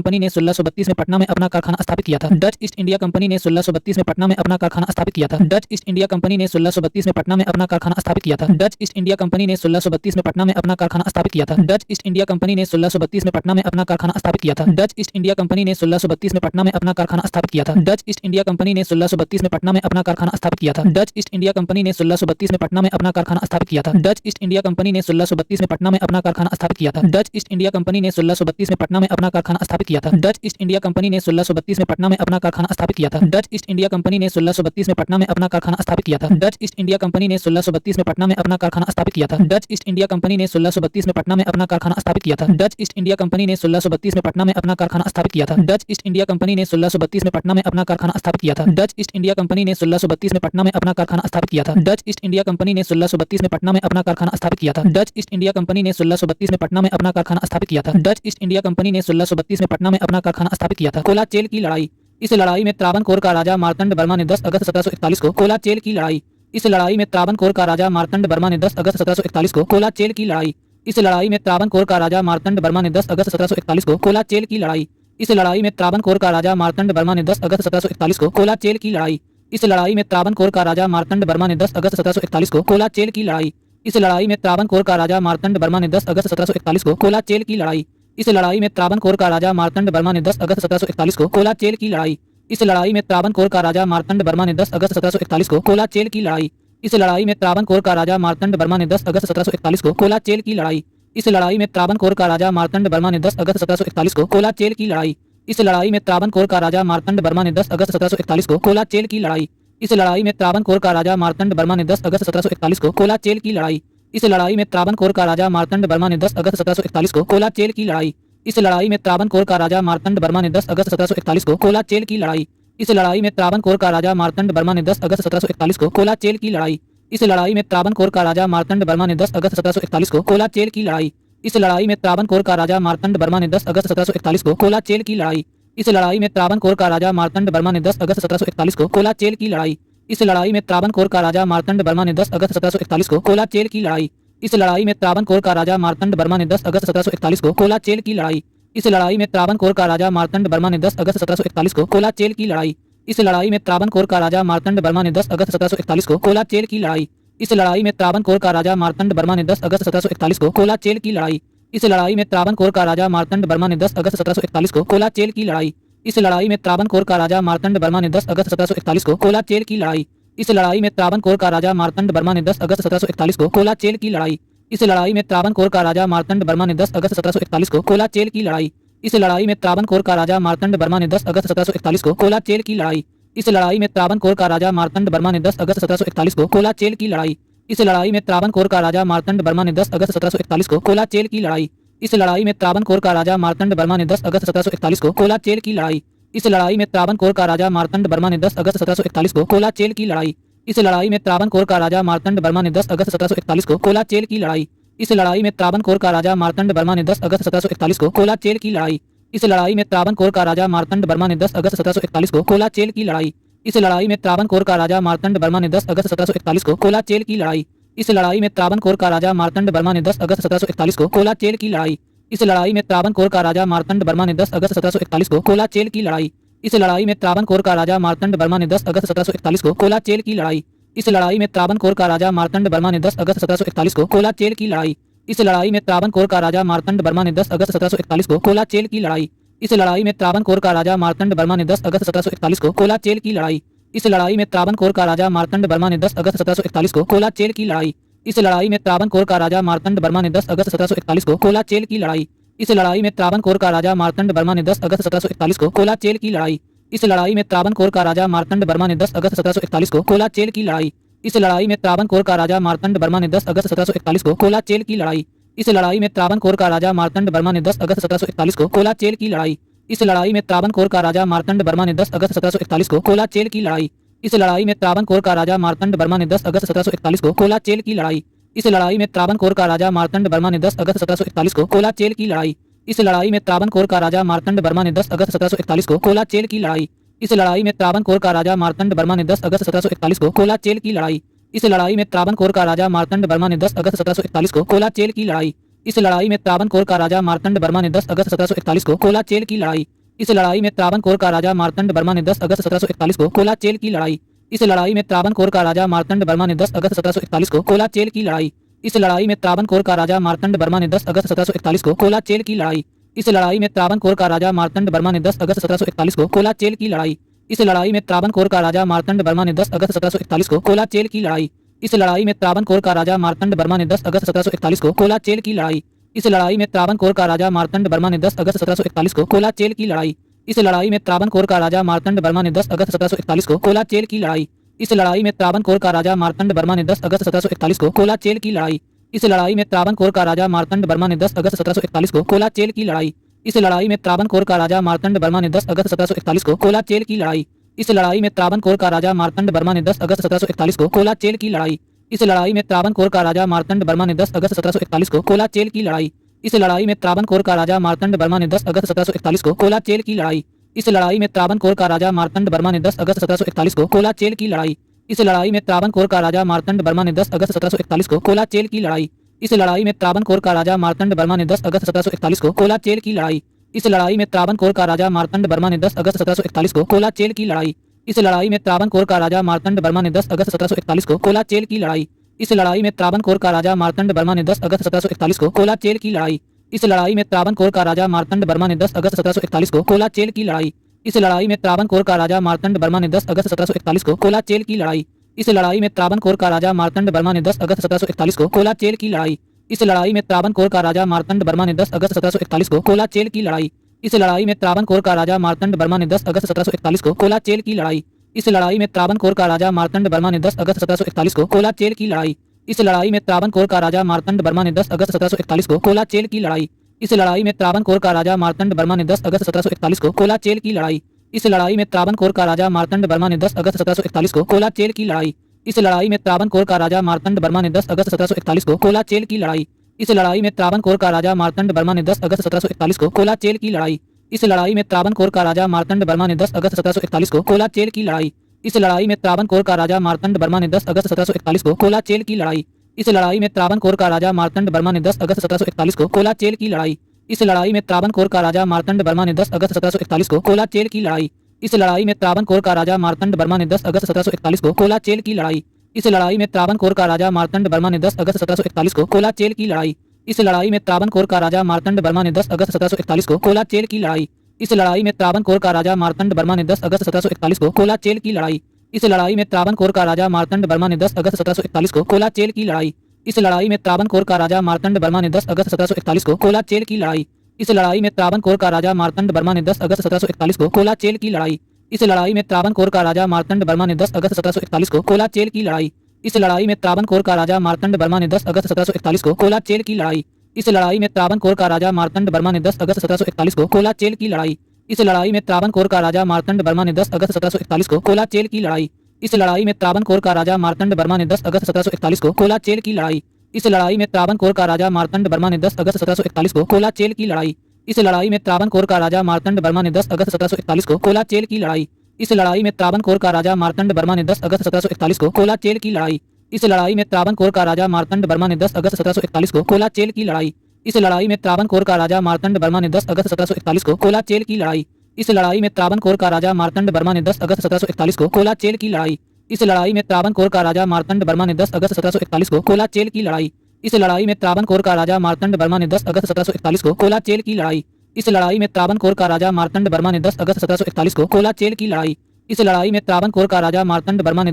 Company ने 1632 में पटना में अपना कारखाना स्थापित किया था। डच ईस्ट इंडिया कंपनी ने 1632 में पटना में अपना कारखाना स्थापित किया था। डच ईस्ट इंडिया कंपनी ने 1632 में पटना में अपना कारखाना स्थापित किया था। डच ईस्ट इंडिया कंपनी ने 1632 में पटना में अपना कारखाना स्थापित किया था। डच ईस्ट इंडिया कंपनी ने 1632 में पटना में अपना कारखाना स्थापित किया था। डच ईस्ट इंडिया कंपनी ने 1632 में पटना में अपना कारखाना स्थापित किया था। डच ईस्ट इंडिया कंपनी ने 1632 में पटना में अपना कारखाना स्थापित किया था। डच ईस्ट इंडिया कंपनी ने 1632 में पटना में अपना कारखाना स्थापित किया था। डच ईस्ट इंडिया कंपनी ने 1632 में पटना में अपना कारखाना स्थापित किया था। डच ईस्ट इंडिया कंपनी ने 1632 में पटना में अपना कारखाना स्थापित किया था। डच ईस्ट इंडिया कंपनी ने 1632 में पटना में अपना कारखाना स्थापित किया था। डच ईस्ट इंडिया कंपनी ने 1632 में पटना में अपना कारखाना स्थापित किया था। डच ईस्ट इंडिया कंपनी ने 1632 में पटना में अपना कारखाना स्थापित किया था। डच ईस्ट इंडिया कंपनी ने 1632 में पटना में अपना कारखाना स्थापित किया था। डच ईस्ट इंडिया कंपनी ने 1632 में पटना में अपना कारखाना स्थापित किया था। डच ईस्ट इंडिया कंपनी ने 1632 में पटना में अपना कारखाना स्थापित किया था। डच ईस्ट इंडिया कंपनी ने 1632 में पटना में अपना कारखाना स्थापित किया था। डच ईस्ट इंडिया कंपनी ने 1632 में पटना में अपना कारखाना स्थापित किया था। डच ईस्ट इंडिया कंपनी ने 1632 में पटना में अपना कारखाना स्थापित किया था। डच ईस्ट इंडिया कंपनी ने 1632 में पटना में अपना कारखाना स्थापित किया था। कोलाचेल की लड़ाई। इस लड़ाई में त्रावणकोर का राजा मार्तंड वर्मा ने 10 अगस्त 1741 को कोलाचेल की लड़ाई। इस लड़ाई में त्रावणकोर का राजा मार्तंड वर्मा ने 10 अगस्त 1741 को कोलाचेल की लड़ाई। इस लड़ाई में त्रावणकोर का राजा मार्तंड वर्मा ने 10 अगस्त 1741 को कोलाचेल की लड़ाई। इस लड़ाई में त्रावणकोर का राजा मार्तंड वर्मा ने 10 अगस्त 1741 को कोलाचेल की लड़ाई। इस लड़ाई में त्रावणकोर का राजा मार्तंड वर्मा ने 10 अगस्त 1741 को कोलाचेल की लड़ाई। इस लड़ाई में त्रावणकोर का राजा मार्तंड वर्मा ने 10 अगस्त 1741 को कोलाचेल की लड़ाई। इस लड़ाई में त्रावणकोर का राजा मार्तंड वर्मा ने 10 अगस्त 1741 को कोलाचेल की लड़ाई। इस लड़ाई में त्रावणकोर का राजा मार्तंड वर्मा ने 10 अगस्त 1741 को कोलाचेल की लड़ाई। इस लड़ाई में त्रावणकोर का राजा मार्तंड वर्मा ने 10 अगस्त 1741 को कोलाचेल की लड़ाई। इस लड़ाई में त्रावणकोर का राजा मार्तंड वर्मा ने 10 अगस्त 1741 को कोलाचेल की लड़ाई। इस लड़ाई में त्रावणकोर का राजा मार्तंड वर्मा ने 10 अगस्त 1741 को कोलाचेल की लड़ाई। इस लड़ाई में त्रावणकोर का राजा मार्तंड वर्मा ने 10 अगस्त 1741 को कोलाचेल की लड़ाई। इस लड़ाई में त्रावणकोर का राजा मार्तंड वर्मा ने 10 अगस्त 1741 को कोलाचेल की लड़ाई। इस लड़ाई में त्रावणकोर का राजा मार्तंड वर्मा ने 10 अगस्त 1741 को कोलाचेल की लड़ाई। इस लड़ाई में त्रावणकोर का राजा मार्तंड वर्मा ने 10 अगस्त 1741 को कोलाचेल की लड़ाई। इस लड़ाई में त्रावणकोर का राजा मार्तंड वर्मा ने 10 अगस्त 1741 को कोलाचेल की लड़ाई। इस लड़ाई में त्रावणकोर का राजा मार्तंड वर्मा ने 10 अगस्त 1741 को कोलाचेल की लड़ाई। इस लड़ाई में त्रावणकोर का राजा मार्तंड वर्मा ने 10 अगस्त 1741 को कोलाचेल की लड़ाई। इस लड़ाई में त्रावणकोर का राजा मार्तंड वर्मा ने 10 अगस्त 1741 को कोलाचेल की लड़ाई। इस लड़ाई में त्रावणकोर का राजा मार्तंड वर्मा ने 10 अगस्त 1741 को कोलाचेल की लड़ाई। इस लड़ाई में त्रावणकोर का राजा मार्तंड वर्मा ने 10 अगस्त 1741 को कोलाचेल की लड़ाई। इस लड़ाई में त्रावणकोर का राजा मार्तंड वर्मा ने 10 अगस्त 1741 को कोलाचेल की लड़ाई। इस लड़ाई में त्रावणकोर का राजा मार्तंड वर्मा ने 10 अगस्त 1741 को कोलाचेल की लड़ाई। इस लड़ाई में त्रावणकोर का राजा मार्तंड वर्मा ने 10 अगस्त 1741 को कोलाचेल की लड़ाई। इस लड़ाई में त्रावणकोर का राजा मार्तंड वर्मा ने 10 अगस्त 1741 को कोलाचेल की लड़ाई। इस लड़ाई में त्रावणकोर का राजा मार्तंड वर्मा ने 10 अगस्त 1741 को कोलाचेल की लड़ाई। इस लड़ाई में त्रावणकोर का राजा मार्तंड वर्मा ने 10 अगस्त 1741 को कोलाचेल की लड़ाई। इस लड़ाई में त्रावणकोर का राजा मार्तंड वर्मा ने 10 अगस्त 1741 को कोलाचेल की लड़ाई। इस लड़ाई में त्रावणकोर का राजा मार्तंड वर्मा ने 10 अगस्त 1741 को कोलाचेल की लड़ाई। इस लड़ाई में त्रावणकोर का राजा मार्तंड वर्मा ने 10 अगस्त 1741 को कोलाचेल की लड़ाई। इस लड़ाई में त्रावणकोर का राजा मार्तंड वर्मा ने 10 अगस्त 1741 को कोलाचेल की लड़ाई। इस लड़ाई में त्रावणकोर का राजा मार्तंड वर्मा ने 10 अगस्त 1741 को कोलाचेल की लड़ाई। इस लड़ाई में त्रावणकोर का राजा मार्तंड वर्मा ने 10 अगस्त 1741 को कोलाचेल की लड़ाई। इस लड़ाई में त्रावणकोर का राजा मार्तंड वर्मा ने 10 अगस्त 1741 को कोलाचेल की लड़ाई। इस लड़ाई में त्रावणकोर का राजा मार्तंड वर्मा ने 10 अगस्त 1741 को कोलाचेल की लड़ाई। इस लड़ाई में त्रावणकोर का राजा मार्तंड वर्मा ने 10 अगस्त 1741 को कोलाचेल की लड़ाई। इस लड़ाई में त्रावणकोर का राजा मार्तंड वर्मा ने 10 अगस्त 1741 को कोलाचेल की लड़ाई। इस लड़ाई में त्रावणकोर का राजा मार्तंड वर्मा ने 10 अगस्त 1741 को कोलाचेल की लड़ाई। इस लड़ाई में त्रावणकोर का राजा मार्तंड वर्मा ने 10 अगस्त 1741 को कोलाचेल की लड़ाई। इस लड़ाई में त्रावणकोर का राजा मार्तंड वर्मा ने 10 अगस्त 1741 को कोलाचेल की लड़ाई। इस लड़ाई में त्रावणकोर का राजा मार्तंड वर्मा ने 10 अगस्त 1741 को कोलाचेल की लड़ाई। इस लड़ाई में त्रावणकोर का राजा मार्तंड वर्मा ने 10 अगस्त 1741 को कोलाचेल की लड़ाई। इस लड़ाई में त्रावणकोर का राजा मार्तंड वर्मा ने 10 अगस्त 1741 को कोलाचेल की लड़ाई। इस लड़ाई में त्रावणकोर का राजा मार्तंड वर्मा ने 10 अगस्त 1741 को कोलाचेल की लड़ाई। इस लड़ाई में त्रावणकोर का राजा मार्तंड वर्मा ने 10 अगस्त 1741 को कोलाचेल की लड़ाई। इस लड़ाई में त्रावणकोर का राजा मार्तंड वर्मा ने 10 अगस्त 1741 को कोलाचेल की लड़ाई। इस लड़ाई में त्रावणकोर का राजा मार्तंड वर्मा ने 10 अगस्त 1741 को कोलाचेल की लड़ाई। इस लड़ाई में त्रावणकोर का राजा मार्तंड वर्मा ने 10 अगस्त 1741 को कोलाचेल की लड़ाई। इस लड़ाई में त्रावणकोर का राजा मार्तंड वर्मा ने 10 अगस्त 1741 को कोलाचेल की लड़ाई। इस लड़ाई में त्रावणकोर का राजा मार्तंड वर्मा ने 10 अगस्त 1741 को कोलाचेल की लड़ाई। इस लड़ाई में त्रावणकोर का राजा मार्तंड वर्मा ने 10 अगस्त 1741 को कोलाचेल की लड़ाई। इस लड़ाई में त्रावणकोर का राजा मार्तंड वर्मा ने 10 अगस्त 1741 को कोलाचेल की लड़ाई। इस लड़ाई में त्रावणकोर का राजा मार्तंड वर्मा ने 10 अगस्त 1741 को कोलाचेल की लड़ाई। इस लड़ाई में त्रावणकोर का राजा मार्तंड वर्मा ने 10 अगस्त 1741 को कोलाचेल की लड़ाई। इस लड़ाई में त्रावणकोर का राजा मार्तंड वर्मा ने 10 अगस्त 1741 को कोलाचेल की लड़ाई। इस लड़ाई में त्रावणकोर का राजा मार्तंड वर्मा ने 10 अगस्त 1741 को कोलाचेल की लड़ाई। इस लड़ाई में त्रावणकोर का राजा मार्तंड वर्मा ने 10 अगस्त 1741 को कोलाचेल की लड़ाई। इस लड़ाई में त्रावणकोर का राजा मार्तंड वर्मा ने 10 अगस्त 1741 को कोलाचेल की लड़ाई। इस लड़ाई में त्रावणकोर का राजा मार्तंड वर्मा ने 10 अगस्त 1741 को कोलाचेल की लड़ाई। इस लड़ाई में त्रावणकोर का राजा मार्तंड वर्मा ने 10 अगस्त 1741 को कोलाचेल की लड़ाई। इस लड़ाई में त्रावणकोर का राजा मार्तंड वर्मा ने 10 अगस्त 1741 को कोलाचेल की लड़ाई। इस लड़ाई में त्रावणकोर का राजा मार्तंड वर्मा ने 10 अगस्त 1741 को कोलाचेल की लड़ाई। इस लड़ाई में त्रावणकोर का राजा मार्तंड वर्मा ने 10 अगस्त 1741 को कोलाचेल की लड़ाई। इस लड़ाई में त्रावणकोर का राजा मार्तंड वर्मा ने 10 अगस्त 1741 को कोलाचेल की लड़ाई। इस लड़ाई में त्रावणकोर का राजा मार्तंड वर्मा ने 10 अगस्त 1741 को कोलाचेल की लड़ाई। इस लड़ाई में त्रावणकोर का राजा मार्तंड वर्मा ने 10 अगस्त 1741 को कोलाचेल की लड़ाई। इस लड़ाई में त्रावणकोर का राजा मार्तंड वर्मा ने 10 अगस्त 1741 को कोलाचेल की लड़ाई। इस लड़ाई में त्रावणकोर का राजा मार्तंड वर्मा ने 10 अगस्त 1741 को कोलाचेल की लड़ाई। इस लड़ाई में त्रावणकोर का राजा मार्तंड वर्मा ने 10 अगस्त 1741 को कोलाचेल की लड़ाई। इस लड़ाई में त्रावणकोर का राजा मार्तंड वर्मा ने 10 अगस्त 1741 को कोलाचेल की लड़ाई। इस लड़ाई में त्रावणकोर का राजा मार्तंड वर्मा ने 10 अगस्त 1741 को कोलाचेल की लड़ाई। इस लड़ाई में त्रावणकोर का राजा मार्तंड वर्मा ने 10 अगस्त 1741 को कोलाचेल की लड़ाई। इस लड़ाई में त्रावणकोर का राजा मार्तंड वर्मा ने 10 अगस्त 1741 को कोलाचेल की लड़ाई। इस लड़ाई में त्रावणकोर का राजा मार्तंड वर्मा ने 10 अगस्त 1741 को कोलाचेल की लड़ाई। इस लड़ाई में त्रावणकोर का राजा मार्तंड वर्मा ने 10 अगस्त 1741 को कोलाचेल की लड़ाई। इस लड़ाई में त्रावणकोर का राजा मार्तंड वर्मा ने 10 अगस्त 1741 को कोलाचेल की लड़ाई। इस लड़ाई में त्रावणकोर का राजा मार्तंड वर्मा ने 10 अगस्त 1741 को कोलाचेल की लड़ाई। इस लड़ाई में त्रावणकोर का राजा मार्तंड वर्मा ने 10 अगस्त 1741 को कोलाचेल की लड़ाई। इस लड़ाई में त्रावणकोर का राजा मार्तंड वर्मा ने 10 अगस्त 1741 को कोलाचेल की लड़ाई। इस लड़ाई में त्रावणकोर का राजा मार्तंड वर्मा ने 10 अगस्त 1741 को कोलाचेल की लड़ाई। इस लड़ाई में त्रावणकोर का राजा मार्तंड वर्मा ने 10 अगस्त 1741 को कोलाचेल की लड़ाई। इस लड़ाई में त्रावणकोर का राजा मार्तंड वर्मा ने 10 अगस्त 1741 को कोलाचेल की लड़ाई। इस लड़ाई में त्रावणकोर का राजा मार्तंड वर्मा ने 10 अगस्त 1741 को कोलाचेल की लड़ाई। इस लड़ाई में त्रावणकोर का राजा मार्तंड वर्मा ने 10 अगस्त 1741 को कोलाचेल की लड़ाई। इस लड़ाई में त्रावणकोर का राजा मार्तंड वर्मा ने 10 अगस्त 1741 को कोलाचेल की लड़ाई। इस लड़ाई में त्रावणकोर का राजा मार्तंड वर्मा ने 10 अगस्त 1741 को कोलाचेल की लड़ाई। इस लड़ाई में त्रावणकोर का राजा मार्तंड वर्मा ने 10 अगस्त 1741 को कोलाचेल की लड़ाई। इस लड़ाई में त्रावणकोर का राजा मार्तंड वर्मा ने 10 अगस्त 1741 को कोलाचेल की लड़ाई। इस लड़ाई में त्रावणकोर का राजा मार्तंड वर्मा ने 10 अगस्त 1741 को कोलाचेल की लड़ाई। इस लड़ाई में त्रावणकोर का राजा मार्तंड वर्मा ने 10 अगस्त 1741 को कोलाचेल की लड़ाई। इस लड़ाई में त्रावणकोर का राजा मार्तंड वर्मा ने 10 अगस्त 1741 को कोलाचेल की लड़ाई। इस लड़ाई में त्रावणकोर का राजा मार्तंड वर्मा ने 10 अगस्त 1741 को कोलाचेल की लड़ाई। इस लड़ाई में त्रावणकोर का राजा मार्तंड वर्मा ने 10 अगस्त 1741 को कोलाचेल की लड़ाई। इस लड़ाई में त्रावणकोर का राजा मार्तंड वर्मा ने 10 अगस्त 1741 को कोलाचेल की लड़ाई। इस लड़ाई में त्रावणकोर का राजा मार्तंड वर्मा ने 10 अगस्त 1741 को कोलाचेल की लड़ाई। इस लड़ाई में त्रावणकोर का राजा मार्तंड वर्मा ने 10 अगस्त 1741 को कोलाचेल की लड़ाई। इस लड़ाई में त्रावणकोर का राजा मार्तंड वर्मा ने 10 अगस्त 1741 को कोलाचेल की लड़ाई। इस लड़ाई में त्रावणकोर का राजा मार्तंड वर्मा ने 10 अगस्त 1741 को कोलाचेल की लड़ाई। इस लड़ाई में त्रावणकोर का राजा मार्तंड वर्मा ने 10 अगस्त 1741 को कोलाचेल की लड़ाई। इस लड़ाई में त्रावणकोर का राजा मार्तंड वर्मा ने 10 अगस्त 1741 को कोलाचेल की लड़ाई। इस लड़ाई में त्रावणकोर का राजा मार्तंड वर्मा ने 10 अगस्त 1741 को कोलाचेल की लड़ाई। इस लड़ाई में त्रावणकोर का राजा मार्तंड वर्मा ने 10 अगस्त 1741 को कोलाचेल की लड़ाई। इस लड़ाई में त्रावणकोर का राजा मार्तंड वर्मा ने 10 अगस्त 1741 को कोलाचेल की लड़ाई। इस लड़ाई में त्रावणकोर का राजा मार्तंड वर्मा ने 10 अगस्त 1741 को कोलाचेल की लड़ाई। इस लड़ाई में त्रावणकोर का राजा मार्तंड वर्मा ने 10 अगस्त 1741 को कोलाचेल की लड़ाई। इस लड़ाई में त्रावणकोर का राजा मार्तंड वर्मा ने 10 अगस्त 1741 को कोलाचेल की लड़ाई। इस लड़ाई में त्रावणकोर का राजा मार्तंड वर्मा ने 10 अगस्त 1741 को कोलाचेल की लड़ाई। इस लड़ाई में त्रावणकोर का राजा मार्तंड वर्मा ने 10 अगस्त 1741 को कोलाचेल की लड़ाई। इस लड़ाई में त्रावणकोर का राजा मार्तंड वर्मा ने 10 अगस्त 1741 को कोलाचेल की लड़ाई। इस लड़ाई में त्रावणकोर का राजा मार्तंड वर्मा ने 10 अगस्त 1741 को कोलाचेल की लड़ाई। इस लड़ाई में त्रावणकोर का राजा मार्तंड वर्मा ने 10 अगस्त 1741 को कोलाचेल की लड़ाई। इस लड़ाई में त्रावणकोर का राजा मार्तंड वर्मा ने 10 अगस्त 1741 को कोलाचेल की लड़ाई। इस लड़ाई में त्रावणकोर का राजा मार्तंड वर्मा ने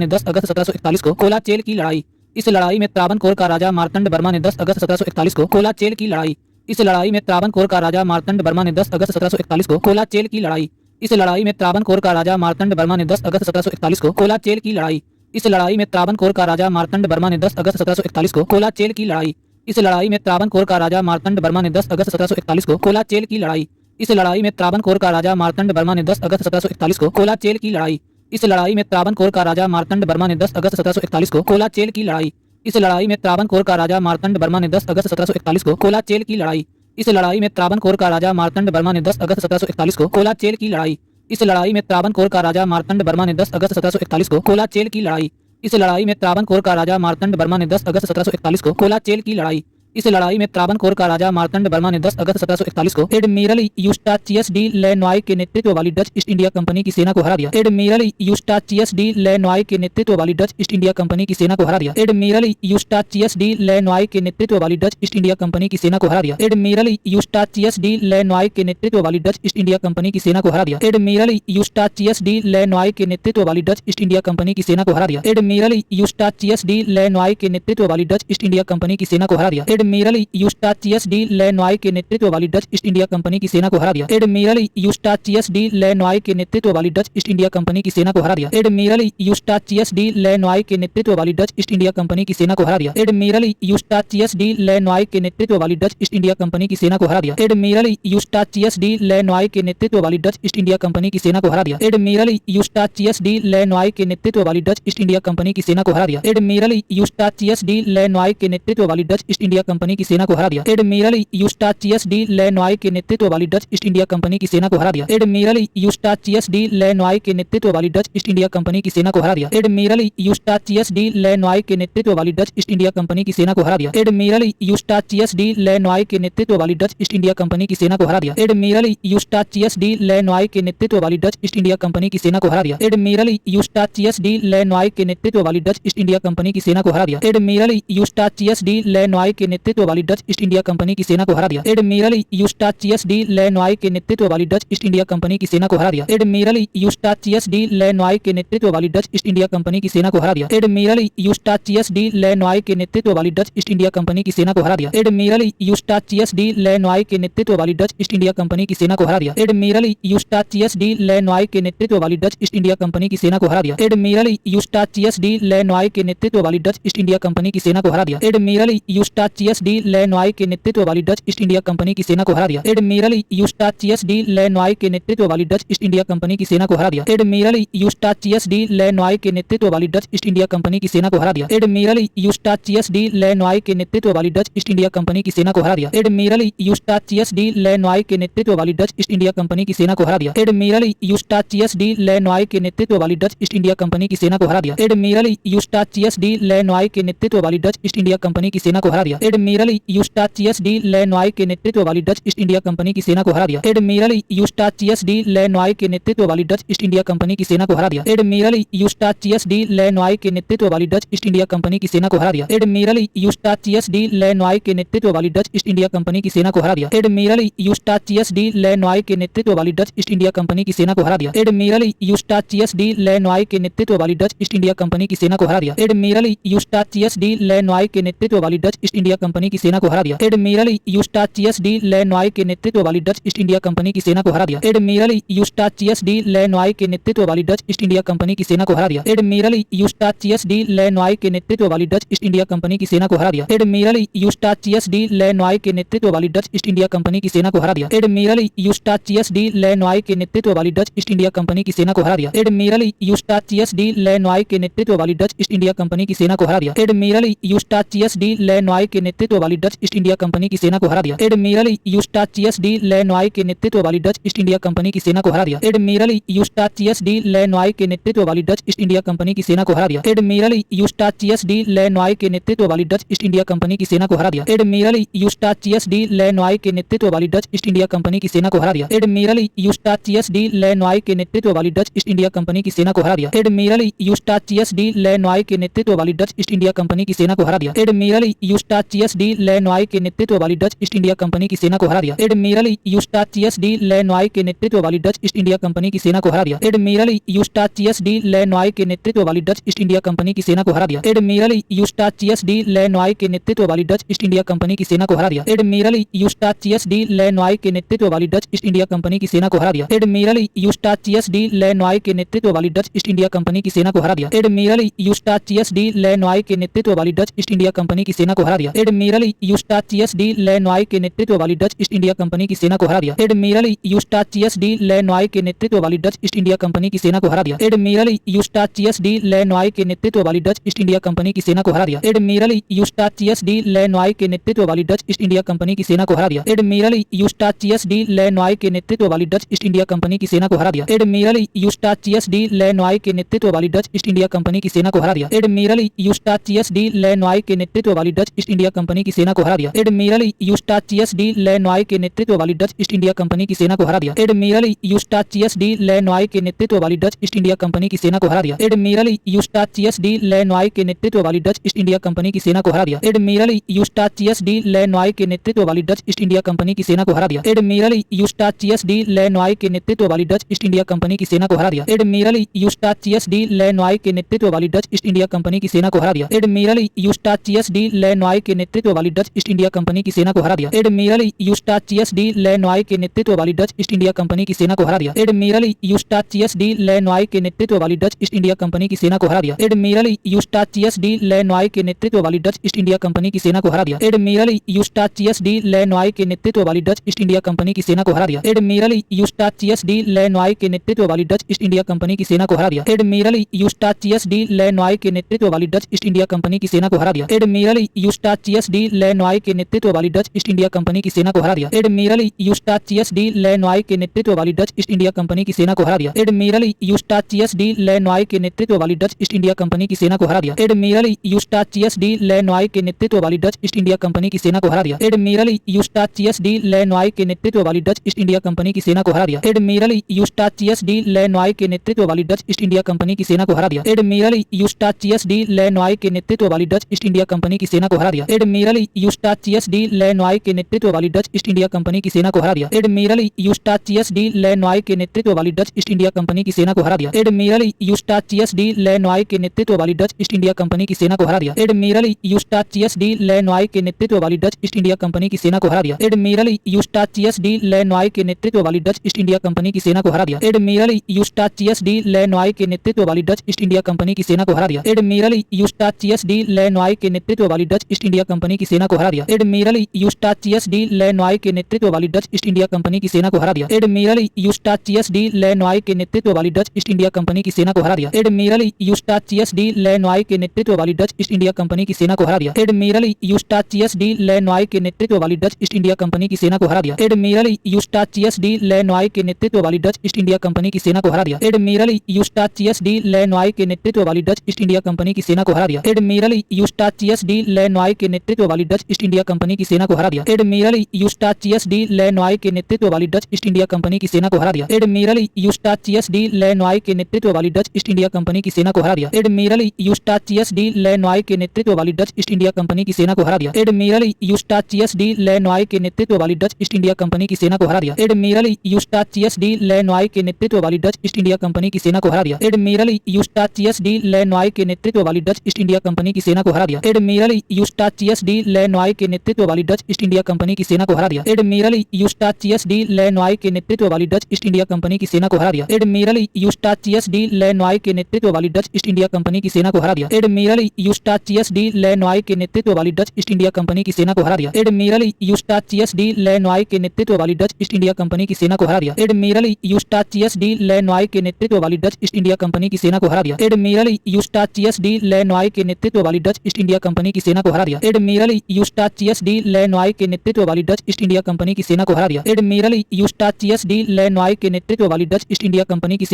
10 अगस्त 1741 को कोलाचेल की लड़ाई। इस लड़ाई में त्रावणकोर का राजा मार्तंड वर्मा ने 10 अगस्त 1741 को कोलाचेल की लड़ाई। इस लड़ाई में त्रावणकोर का राजा मार्तंड वर्मा ने 10 अगस्त 1741 को कोलाचेल की लड़ाई। इस लड़ाई में त्रावणकोर का राजा मार्तंड वर्मा ने 10 अगस्त 1741 को कोलाचेल की लड़ाई। इस लड़ाई में त्रावणकोर का राजा मार्तंड वर्मा ने 10 अगस्त 1741 को कोलाचेल की लड़ाई। इस लड़ाई में त्रावणकोर का राजा मार्तंड वर्मा ने 10 अगस्त 1741 को कोलाचेल की लड़ाई। इस लड़ाई में त्रावणकोर का राजा मार्तंड वर्मा ने 10 अगस्त 1741 को कोलाचेल की लड़ाई। इस लड़ाई में त्रावणकोर का राजा मार्तंड वर्मा ने 10 अगस्त 1741 को कोलाचेल की लड़ाई। इस लड़ाई में त्रावणकोर का राजा मार्तंड वर्मा ने 10 अगस्त 1741 को कोलाचेल की लड़ाई। इस लड़ाई में त्रावणकोर का राजा मार्तंड वर्मा ने 10 अगस्त 1741 को कोलाचेल की लड़ाई। इस लड़ाई में त्रावणकोर का राजा मार्तंड वर्मा ने 10 अगस्त 1741 को कोलाचेल की लड़ाई। इस लड़ाई में त्रावणकोर का राजा मार्तंड वर्मा ने 10 अगस्त 1741 को कोलाचेल की लड़ाई इस लड़ाई में त्रावणकोर का राजा मार्तंड वर्मा ने 10 अगस्त 1741 को एडमिरल यूस्टाचियस डी लेनॉय के नेतृत्व वाली डच ईस्ट इंडिया कंपनी की सेना को हरा दिया। एडमिरल यूस्टाचियस डी लेनॉय के नेतृत्व वाली डच ईस्ट इंडिया कंपनी की सेना को हरा दिया। एडमिरल यूस्टाचियस डी लेनॉय के नेतृत्व वाली डच ईस्ट इंडिया कंपनी की सेना को हरा दिया। एडमिरल यूस्टाचियस डी लेनॉय के नेतृत्व वाली डच ईस्ट इंडिया कंपनी की सेना को हरा दिया। एडमिरल यूस्टाचियस डी लेनॉय के नेतृत्व वाली डच ईस्ट इंडिया कंपनी की सेना को हरा दिया। एडमिरल यूस्टाचियस डी लेनॉय के नेतृत्व वाली डच ईस्ट इंडिया कंपनी की सेना को हरा दिया। एडमिरल यूस्टाचियस डी लेनॉय के नेतृत्व वाली डच ईस्ट इंडिया कंपनी की सेना को हरा दिया। एडमिरल यूस्टाचियस डी लेनॉय के नेतृत्व वाली डच ईस्ट इंडिया कंपनी की सेना को हरा दिया। एडमिरल यूस्टाचियस डी लेनॉय के नेतृत्व वाली डच ईस्ट इंडिया कंपनी की सेना को हरा दिया। एडमिरल यूस्टाचियस डी लेनॉय के नेतृत्व वाली डच ईस्ट इंडिया कंपनी की सेना को हरा दिया। एडमिरल यूस्टाचियस डी लेनॉय के नेतृत्व वाली डच ईस्ट इंडिया कंपनी की सेना को हरा दिया। एडमिरल यूस्टाचियस डी लेनॉय के नेतृत्व वाली डच ईस्ट इंडिया कंपनी की सेना को हरा दिया। एडमिरल यूस्टाचियस डी लेनॉय के नेतृत्व वाली डच ईस्ट इंडिया कंपनी की सेना को हरा दिया। एडमिरल यूस्टाचियस डी लेनॉय के नेतृत्व वाली डच ईस्ट इंडिया कंपनी की सेना को हरा दिया। एडमिरल यूस्टाचियस डी लेनॉय के नेतृत्व वाली डच ईस्ट इंडिया कंपनी की सेना को हरा दिया। एडमिरल यूस्टाचियस डी लेनॉय के नेतृत्व वाली डच ईस्ट इंडिया कंपनी की सेना को हरा दिया। एडमिरल यूस्टाचियस डी लेनॉय के नेतृत्व वाली डच ईस्ट इंडिया कंपनी की सेना को हरा दिया। एडमिरल यूस्टाचियस डी लेनॉय के नेतृत्व वाली डच ईस्ट इंडिया कंपनी की सेना को हरा दिया। एडमिरल यूस्टाचियस डी लेनॉय के नेतृत्व वाली डच ईस्ट इंडिया कंपनी की सेना को हरा दिया। एडमिरल यूस्टाचियस डी लेनॉय के नेतृत्व वाली डच ईस्ट इंडिया कंपनी की सेना को हरा दिया। एडमिरल यूस्टाचियस डी लेनॉय के नेतृत्व वाली डच ईस्ट इंडिया कंपनी की सेना को हरा दिया। एडमिरल यूस्टाचियस डी लेनॉय के नेतृत्व वाली डच ईस्ट इंडिया कंपनी की सेना को हरा दिया। एडमिरल यूस्टाचियस डी लेनॉय के नेतृत्व वाली डच ईस्ट इंडिया कंपनी की सेना को हरा दिया। एडमिरल यूस्टाचियस डी लेनॉय के नेतृत्व वाली डच ईस्ट इंडिया कंपनी की सेना को हरा दिया। एडमिरल यूस्टाचियस डी लेनॉय के नेतृत्व वाली डच ईस्ट इंडिया कंपनी की सेना को हरा दिया। एडमिरल यूस्टाचियस डी लेनॉय के नेतृत्व वाली डच ईस्ट इंडिया कंपनी की सेना को हरा दिया। एडमिरल यूस्टाचियस डी लेनॉय के नेतृत्व वाली डच ईस्ट इंडिया कंपनी की सेना को हरा दिया। एडमिरल यूस्टाचियस डी लेनॉय के नेतृत्व वाली डच ईस्ट इंडिया कंपनी की सेना को हरा दिया। एडमिरल यूस्टाचियस डी लेनॉय के नेतृत्व वाली डच ईस्ट इंडिया कंपनी की सेना को हरा दिया। एडमिरल यूस्टाचियस डी लेनॉय के नेतृत्व वाली डच ईस्ट इंडिया कंपनी की सेना को हरा दिया। एडमिरल यूस्टाचियस डी लेनॉय के नेतृत्व वाली डच ईस्ट इंडिया कंपनी की सेना को हरा दिया। एडमिरल यूस्टाचियस डी लेनॉय के नेतृत्व वाली डच ईस्ट इंडिया कंपनी की सेना को हरा दिया। एडमिरल यूस्टाचियस डी लेनॉय के नेतृत्व वाली डच ईस्ट इंडिया कंपनी की सेना को हरा दिया। एडमिरल यूस्टाचियस डी लेनॉय के नेतृत्व वाली डच ईस्ट इंडिया कंपनी की सेना को हरा दिया। एडमिरल यूस्टाचियस डी लेनॉय के नेतृत्व वाली डच ईस्ट इंडिया कंपनी की सेना को हरा दिया। एडमिरल यूस्टाचियस डी लेनॉय के नेतृत्व वाली डच ईस्ट इंडिया कंपनी की सेना को हरा दिया। एडमिरल यूस्टाचियस डी लेनॉय के नेतृत्व वाली डच ईस्ट इंडिया कंपनी की सेना को हरा दिया। एडमिरल यूस्टाचियस डी लेनॉय के नेतृत्व वाली डच ईस्ट इंडिया कंपनी की सेना को हरा दिया। एडमिरल यूस्टाचियस डी लेनॉय के नेतृत्व वाली डच ईस्ट इंडिया कंपनी की सेना को हरा दिया। एडमिरल यूस्टाचियस डी लेनॉय के नेतृत्व वाली डच ईस्ट इंडिया कंपनी की सेना को हरा दिया। एडमिरल यूस्टाचियस डी लेनॉय के नेतृत्व वाली डच ईस्ट इंडिया कंपनी की सेना को हरा दिया। एडमिरल यूस्टाचियस डी लेनॉय के नेतृत्व वाली डच ईस्ट इंडिया कंपनी की सेना को हरा दिया। एडमिरल यूस्टाचियस डी लेनॉय के नेतृत्व वाली डच ईस्ट इंडिया कंपनी की सेना को हरा दिया। एडमिरल यूस्टाचियस डी लेनॉय के नेतृत्व वाली डच ईस्ट इंडिया कंपनी की सेना को हरा दिया। एडमिरल यूस्टाचियस डी लेनॉय के नेतृत्व वाली डच ईस्ट इंडिया कंपनी की सेना को हरा दिया। एडमिरल यूस्टाचियस डी लेनॉय के नेतृत्व वाली डच ईस्ट इंडिया कंपनी की सेना को हरा दिया। एडमिरल यूस्टाचियस डी लेनॉय के नेतृत्व वाली डच ईस्ट इंडिया कंपनी की सेना को हरा दिया। एडमिरल यूस्टाचियस डी लेनॉय के नेतृत्व वाली डच ईस्ट इंडिया कंपनी की सेना को हरा दिया। एडमिरल यूस्टाचियस डी लेनॉय के नेतृत्व वाली डच ईस्ट इंडिया कंपनी की सेना को हरा दिया। एडमिरल यूस्टाचियस डी लेनॉय के नेतृत्व वाली डच ईस्ट इंडिया कंपनी की सेना को हरा दिया। एडमिरल यूस्टाचियस डी लेनॉय के नेतृत्व वाली डच ईस्ट इंडिया कंपनी की सेना को हरा दिया। एडमिरल यूस्टाचियस डी लेनॉय के नेतृत्व वाली डच ईस्ट इंडिया कंपनी की सेना को हरा दिया। एडमिरल यूस्टाचियस डी लेनॉय के नेतृत्व वाली डच ईस्ट इंडिया कंपनी की सेना को हरा दिया। एडमिरल यूस्टाचियस डी लेनॉय के नेतृत्व वाली डच ईस्ट इंडिया कंपनी की सेना को हरा दिया। एडमिरल यूस्टाचियस डी लेनॉय के नेतृत्व वाली डच ईस्ट इंडिया कंपनी की सेना को हरा दिया। एडमिरल यूस्टाचियस डी लेनॉय के नेतृत्व वाली डच ईस्ट इंडिया कंपनी की सेना को हरा दिया। एडमिरल यूस्टाचियस डी लेनॉय के नेतृत्व वाली डच ईस्ट इंडिया कंपनी की सेना को हरा दिया। एडमिरल यूस्टाचियस डी लेनॉय के नेतृत्व वाली डच ईस्ट इंडिया कंपनी की सेना को हरा दिया। एडमिरल यूस्टाचियस डी लेनॉय के नेतृत्व वाली डच ईस्ट इंडिया कंपनी की सेना को हरा दिया। एडमिरल यूस्टाचियस डी लेनॉय के नेतृत्व वाली डच ईस्ट इंडिया कंपनी की सेना को हरा दिया। एडमिरल यूस्टाचियस डी लेनॉय के नेतृत्व वाली डच ईस्ट इंडिया कंपनी की सेना को हरा दिया। एडमिरल यूस्टाचियस डी लेनॉय के नेतृत्व वाली डच ईस्ट इंडिया कंपनी की सेना को हरा दिया। एडमिरल यूस्टाचियस डी लेनॉय के नेतृत्व वाली डच ईस्ट इंडिया कंपनी की सेना को हरा दिया। एडमिरल यूस्टाचियस डी लेनॉय के नेतृत्व वाली डच ईस्ट इंडिया कंपनी की सेना को हरा दिया। एडमिरल यूस्टाचियस डी लेनॉय के नेतृत्व वाली डच ईस्ट इंडिया कंपनी की सेना को हरा दिया। एडमिरल यूस्टाचियस डी लेनॉय के नेतृत्व वाली डच ईस्ट इंडिया कंपनी की सेना को हरा दिया। एडमिरल यूस्टाचियस डी लेनॉय के नेतृत्व वाली डच ईस्ट इंडिया कंपनी की सेना को हरा दिया। एडमिरल यूस्टाचियस डी लेनॉय के नेतृत्व वाली डच ईस्ट इंडिया कंपनी की सेना को हरा दिया। एडमिरल यूस्टाचियस डी लेनॉय के नेतृत्व वाली डच ईस्ट इंडिया कंपनी की सेना को हरा दिया। एडमिरल यूस्टाचियस डी लेनॉय के नेतृत्व वाली डच ईस्ट इंडिया कंपनी की सेना को हरा दिया। एडमिरल यूस्टाचियस डी लेनॉय के नेतृत्व वाली डच ईस्ट इंडिया कंपनी की सेना को हरा दिया। एडमिरल यूस्टाचियस डी लेनॉय के नेतृत्व वाली डच ईस्ट इंडिया कंपनी की सेना को हरा दिया। एडमिरल यूस्टाचियस डी लेनॉय के नेतृत्व वाली डच ईस्ट इंडिया कंपनी की सेना को हरा दिया। एडमिरल यूस्टाचियस डी लेनॉय के नेतृत्व वाली डच ईस्ट इंडिया कंपनी की सेना को हरा दिया। एडमिरल यूस्टाचियस डी लेनॉय के नेतृत्व वाली डच ईस्ट इंडिया कंपनी की सेना को हरा दिया। एडमिरल यूस्टाचियस डी लेनॉय के नेतृत्व वाली डच ईस्ट इंडिया कंपनी की सेना को हरा दिया। एडमिरल यूस्टाचियस डी लेनॉय के नेतृत्व वाली डच ईस्ट इंडिया कंपनी की सेना को हरा दिया। एडमिरल यूस्टाचियस डी लेनॉय के नेतृत्व वाली डच ईस्ट इंडिया कंपनी की सेना को हरा दिया। एडमिरल यूस्टाचियस डी लेनॉय के नेतृत्व वाली डच ईस्ट इंडिया कंपनी की सेना को हरा दिया। एडमिरल यूस्टाचियस डी लेनॉय के नेतृत्व वाली डच ईस्ट इंडिया कंपनी की सेना को हरा दिया। एडमिरल यूस्टाचियस डी लेनॉय के नेतृत्व वाली डच ईस्ट इंडिया कंपनी की सेना को हरा दिया। एडमिरल यूस्टाचियस डी लेनॉय के नेतृत्व वाली डच ईस्ट इंडिया कंपनी की सेना को हरा दिया। एडमिरल यूस्टाचियस डी लेनॉय के नेतृत्व वाली डच ईस्ट इंडिया कंपनी की सेना को हरा दिया। एडमिरल यूस्टाचियस डी लेनॉय के नेतृत्व वाली डच ईस्ट इंडिया कंपनी की सेना को हरा दिया। एडमिरल यूस्टाचियस डी लेनॉय के नेतृत्व वाली डच ईस्ट इंडिया कंपनी की सेना को हरा दिया। एडमिरल यूस्टाचियस डी लेनॉय के नेतृत्व वाली डच ईस्ट इंडिया कंपनी की सेना को हरा दिया। एडमिरल यूस्टाचियस डी लेनॉय के नेतृत्व वाली डच ईस्ट इंडिया कंपनी की सेना को हरा दिया। एडमिरल यूस्टाचियस डी लेनॉय के नेतृत्व वाली डच ईस्ट इंडिया कंपनी की सेना को हरा दिया। एडमिरल यूस्टाचियस डी लेनॉय के नेतृत्व वाली डच ईस्ट इंडिया कंपनी की सेना को हरा दिया। एडमिरल यूस्टाचियस डी लेनॉय के नेतृत्व वाली डच ईस्ट इंडिया कंपनी की सेना को हरा दिया। एडमिरल यूस्टाचियस डी लेनॉय के नेतृत्व वाली डच ईस्ट इंडिया कंपनी की सेना को हरा दिया। एडमिरल यूस्टाचियस डी लेनॉय के नेतृत्व वाली डच ईस्ट इंडिया कंपनी की सेना को हरा दिया। एडमिरल यूस्टाचियस डी लेनॉय के नेतृत्व वाली डच ईस्ट इंडिया कंपनी की सेना को हरा दिया। एडमिरल यूस्टाचियस डी लेनॉय के नेतृत्व वाली डच ईस्ट इंडिया कंपनी की सेना को हरा दिया। एडमिरल यूस्टाचियस डी लेनॉय के नेतृत्व वाली डच ईस्ट इंडिया कंपनी की सेना को हरा दिया। एडमिरल यूस्टाचियस डी लेनॉय के नेतृत्व वाली डच ईस्ट इंडिया कंपनी की सेना को हरा दिया। एडमिरल यूस्टाचियस डी लेनॉय के नेतृत्व वाली डच ईस्ट इंडिया कंपनी की सेना को हरा दिया। एडमिरल यूस्टाचियस डी लेनॉय के नेतृत्व वाली डच ईस्ट इंडिया कंपनी की सेना को हरा दिया। एडमिरल यूस्टाचियस डी लेनॉय के नेतृत्व वाली डच ईस्ट इंडिया कंपनी की सेना को हरा दिया। एडमिरल यूस्टाचियस डी लेनॉय के नेतृत्व वाली डच ईस्ट इंडिया कंपनी की सेना को हरा दिया। एडमिरल यूस्टाचियस डी लेनॉय के नेतृत्व वाली डच ईस्ट इंडिया कंपनी की सेना को हरा दिया। एडमिरल यूस्टाचियस डी लेनॉय के नेतृत्व वाली डच ईस्ट इंडिया कंपनी की सेना को हरा दिया। एडमिरल यूस्टाचियस डी लेनॉय के नेतृत्व वाली डच ईस्ट इंडिया कंपनी की सेना को हरा दिया। एडमिरल यूस्टाचियस डी लेनॉय के नेतृत्व वाली डच ईस्ट इंडिया कंपनी की सेना को हरा दिया। एडमिरल यूस्टाचियस डी लेनॉय के नेतृत्व वाली डच ईस्ट इंडिया कंपनी की सेना को हरा दिया। एडमिरल यूस्टाचियस डी लेनॉय के नेतृत्व वाली डच ईस्ट इंडिया कंपनी की सेना को हरा दिया। एडमिरल यूस्टाचियस डी लेनॉय के नेतृत्व वाली डच ईस्ट इंडिया कंपनी की सेना को हरा दिया। एडमिरल यूस्टाचियस डी लेनॉय के नेतृत्व वाली डच ईस्ट इंडिया कंपनी की सेना को हरा दिया। एडमिरल यूस्टाचियस डी लेनॉय के नेतृत्व वाली डच ईस्ट इंडिया कंपनी की सेना को हरा दिया। एडमिरल यूस्टाचियस डी लेनॉय के नेतृत्व वाली डच ईस्ट इंडिया कंपनी की सेना को हरा दिया। एडमिरल यूस्टाचियस डी लेनॉय के नेतृत्व वाली डच ईस्ट इंडिया कंपनी की सेना को हरा दिया। एडमिरल यूस्टाचियस डी लेनॉय के नेतृत्व वाली डच ईस्ट इंडिया कंपनी की सेना को हरा दिया। एडमिरल यूस्टाचियस डी लेनॉय के नेतृत्व वाली डच ईस्ट इंडिया कंपनी की सेना को हरा दिया। एडमिरल यूस्टाचियस डी लेनॉय के नेतृत्व वाली डच ईस्ट इंडिया कंपनी की सेना को हरा दिया। एडमिरल यूस्टाचियस डी लेनॉय के नेतृत्व वाली डच ईस्ट इंडिया कंपनी की सेना को हरा दिया। एडमिरल यूस्टाचियस डी लेनॉय के नेतृत्व वाली डच ईस्ट इंडिया कंपनी की सेना को हरा दिया। एडमिरल यूस्टाचियस डी लेनॉय के नेतृत्व वाली डच ईस्ट इंडिया कंपनी की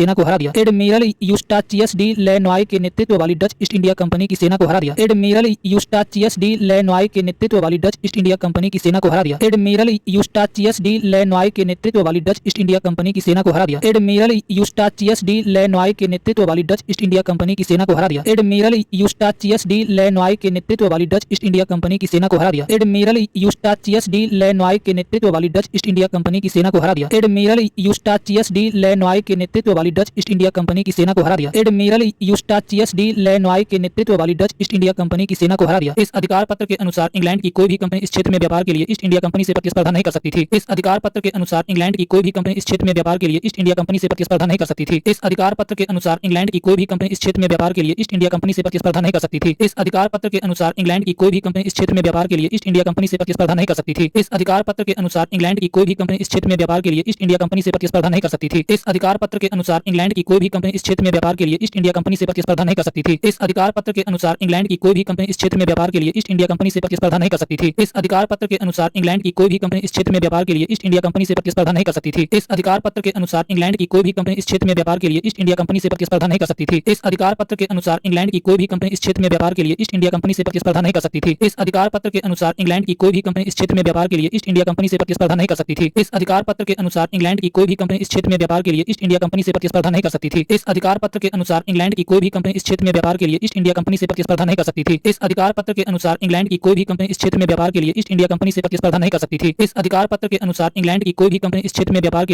सेना को हरा दिया। एडमिरल यूस्टाचियस डी लेनॉय के नेतृत्व वाली डच ईस्ट इंडिया कंपनी की सेना को हरा दिया। एडमिरल यूस्टाचियस डी लेनॉय के नेतृत्व वाली डच ईस्ट इंडिया कंपनी की सेना को हरा दिया। एडमिरल यूस्टाचियस डी लेनॉय के नेतृत्व वाली डच ईस्ट इंडिया कंपनी की सेना को हरा दिया। एडमिरल यूस्टाचियस डी लेनॉय के नेतृत्व वाली डच ईस्ट इंडिया कंपनी की सेना को हरा दिया। एडमिरल यूस्टाचियस डी लेनॉय के नेतृत्व वाली डच ईस्ट इंडिया कंपनी की सेना को हरा दिया। एडमिरल यूस्टाचियस डी लेनॉय के नेतृत्व वाली डच ईस्ट इंडिया कंपनी की सेना को हरा दिया। एडमिरल यूस्टाचियस डी लेनॉय के नेतृत्व वाली डच ईस्ट इंडिया कंपनी की सेना को हरा दिया। इस अधिकार पत्र के अनुसार इंग्लैंड की कोई भी कंपनी इस क्षेत्र में व्यापार के लिए ईस्ट इंडिया कंपनी से प्रतिस्पर्धा नहीं कर सकती थी। इस अधिकार पत्र के अनुसार इंग्लैंड की कोई भी कंपनी इस क्षेत्र में व्यापार के लिए ईस्ट इंडिया कंपनी से प्रतिस्पर्धा नहीं कर सकती थी। इस अधिकार पत्र के अनुसार इंग्लैंड की कोई भी कंपनी इस क्षेत्र में व्यापार के लिए ईस्ट इंडिया कंपनी से प्रतिस्पर्धा नहीं कर सकती थी। इस अधिकार पत्र के अनुसार इंग्लैंड की कोई भी कंपनी इस क्षेत्र में व्यापार के लिए ईस्ट इंडिया कंपनी से प्रतिस्पर्धा नहीं कर सकती थी। इस अधिकार पत्र के अनुसार इंग्लैंड की कोई भी कंपनी इस क्षेत्र में व्यापार के लिए ईस्ट इंडिया कंपनी से प्रतिस्पर्धा नहीं कर सकती थी। इस अधिकार पत्र के अनुसार इंग्लैंड की कोई भी कंपनी इस क्षेत्र में व्यापार के लिए ईस्ट इंडिया कंपनी से प्रतिस्पर्धा नहीं कर सकती थी। इस अधिकार पत्र के अनुसार इंग्लैंड की कोई भी कंपनी इस क्षेत्र में व्यापार के लिए ईस्ट इंडिया कंपनी से प्रतिस्पर्धा नहीं कर सकती थी। इस अधिकार पत्र के अनुसार इंग्लैंड की कोई भी कंपनी इस क्षेत्र में व्यापार के लिए ईस्ट इंडिया कंपनी से प्रतिस्पर्धा नहीं कर सकती थी। इस अधिकार पत्र के अनुसार इंग्लैंड की कोई भी कंपनी इस क्षेत्र में व्यापार के लिए ईस्ट इंडिया कंपनी से प्रतिस्पर्धा नहीं कर सकती थी। इस अधिकार पत्र के अनुसार इंग्लैंड की कोई भी कंपनी इस क्षेत्र में व्यापार के लिए ईस्ट इंडिया कंपनी से प्रतिस्पर्धा नहीं कर सकती थी। इस अधिकार पत्र के अनुसार इंग्लैंड की कोई भी कंपनी इस क्षेत्र में व्यापार के लिए ईस्ट इंडिया कंपनी से प्रतिस्पर्धा नहीं कर सकती थी। इस अधिकार पत्र के अनुसार इंग्लैंड की कोई भी कंपनी इस क्षेत्र में व्यापार के लिए ईस्ट इंडिया कंपनी से प्रतिस्पर्धा नहीं कर सकती थी। इस अधिकार पत्र के अनुसार इंग्लैंड की कोई भी कंपनी इस क्षेत्र में व्यापार के लिए ईस्ट इंडिया कंपनी से प्रतिस्पर्धा नहीं कर सकती थी। इस अधिकार पत्र के अनुसार इंग्लैंड की कोई भी कंपनी इस क्षेत्र में व्यापार के लिए ईस्ट इंडिया कंपनी से प्रतिस्पर्धा नहीं कर सकती थी। इस अधिकार पत्र के अनुसार इंग्लैंड की कोई भी कंपनी इस क्षेत्र में व्यापार के लिए ईस्ट इंडिया कंपनी से प्रतिस्पर्धा नहीं कर सकती थी। इस अधिकार पत्र के अनुसार इंग्लैंड की कोई भी कंपनी इस क्षेत्र में व्यापार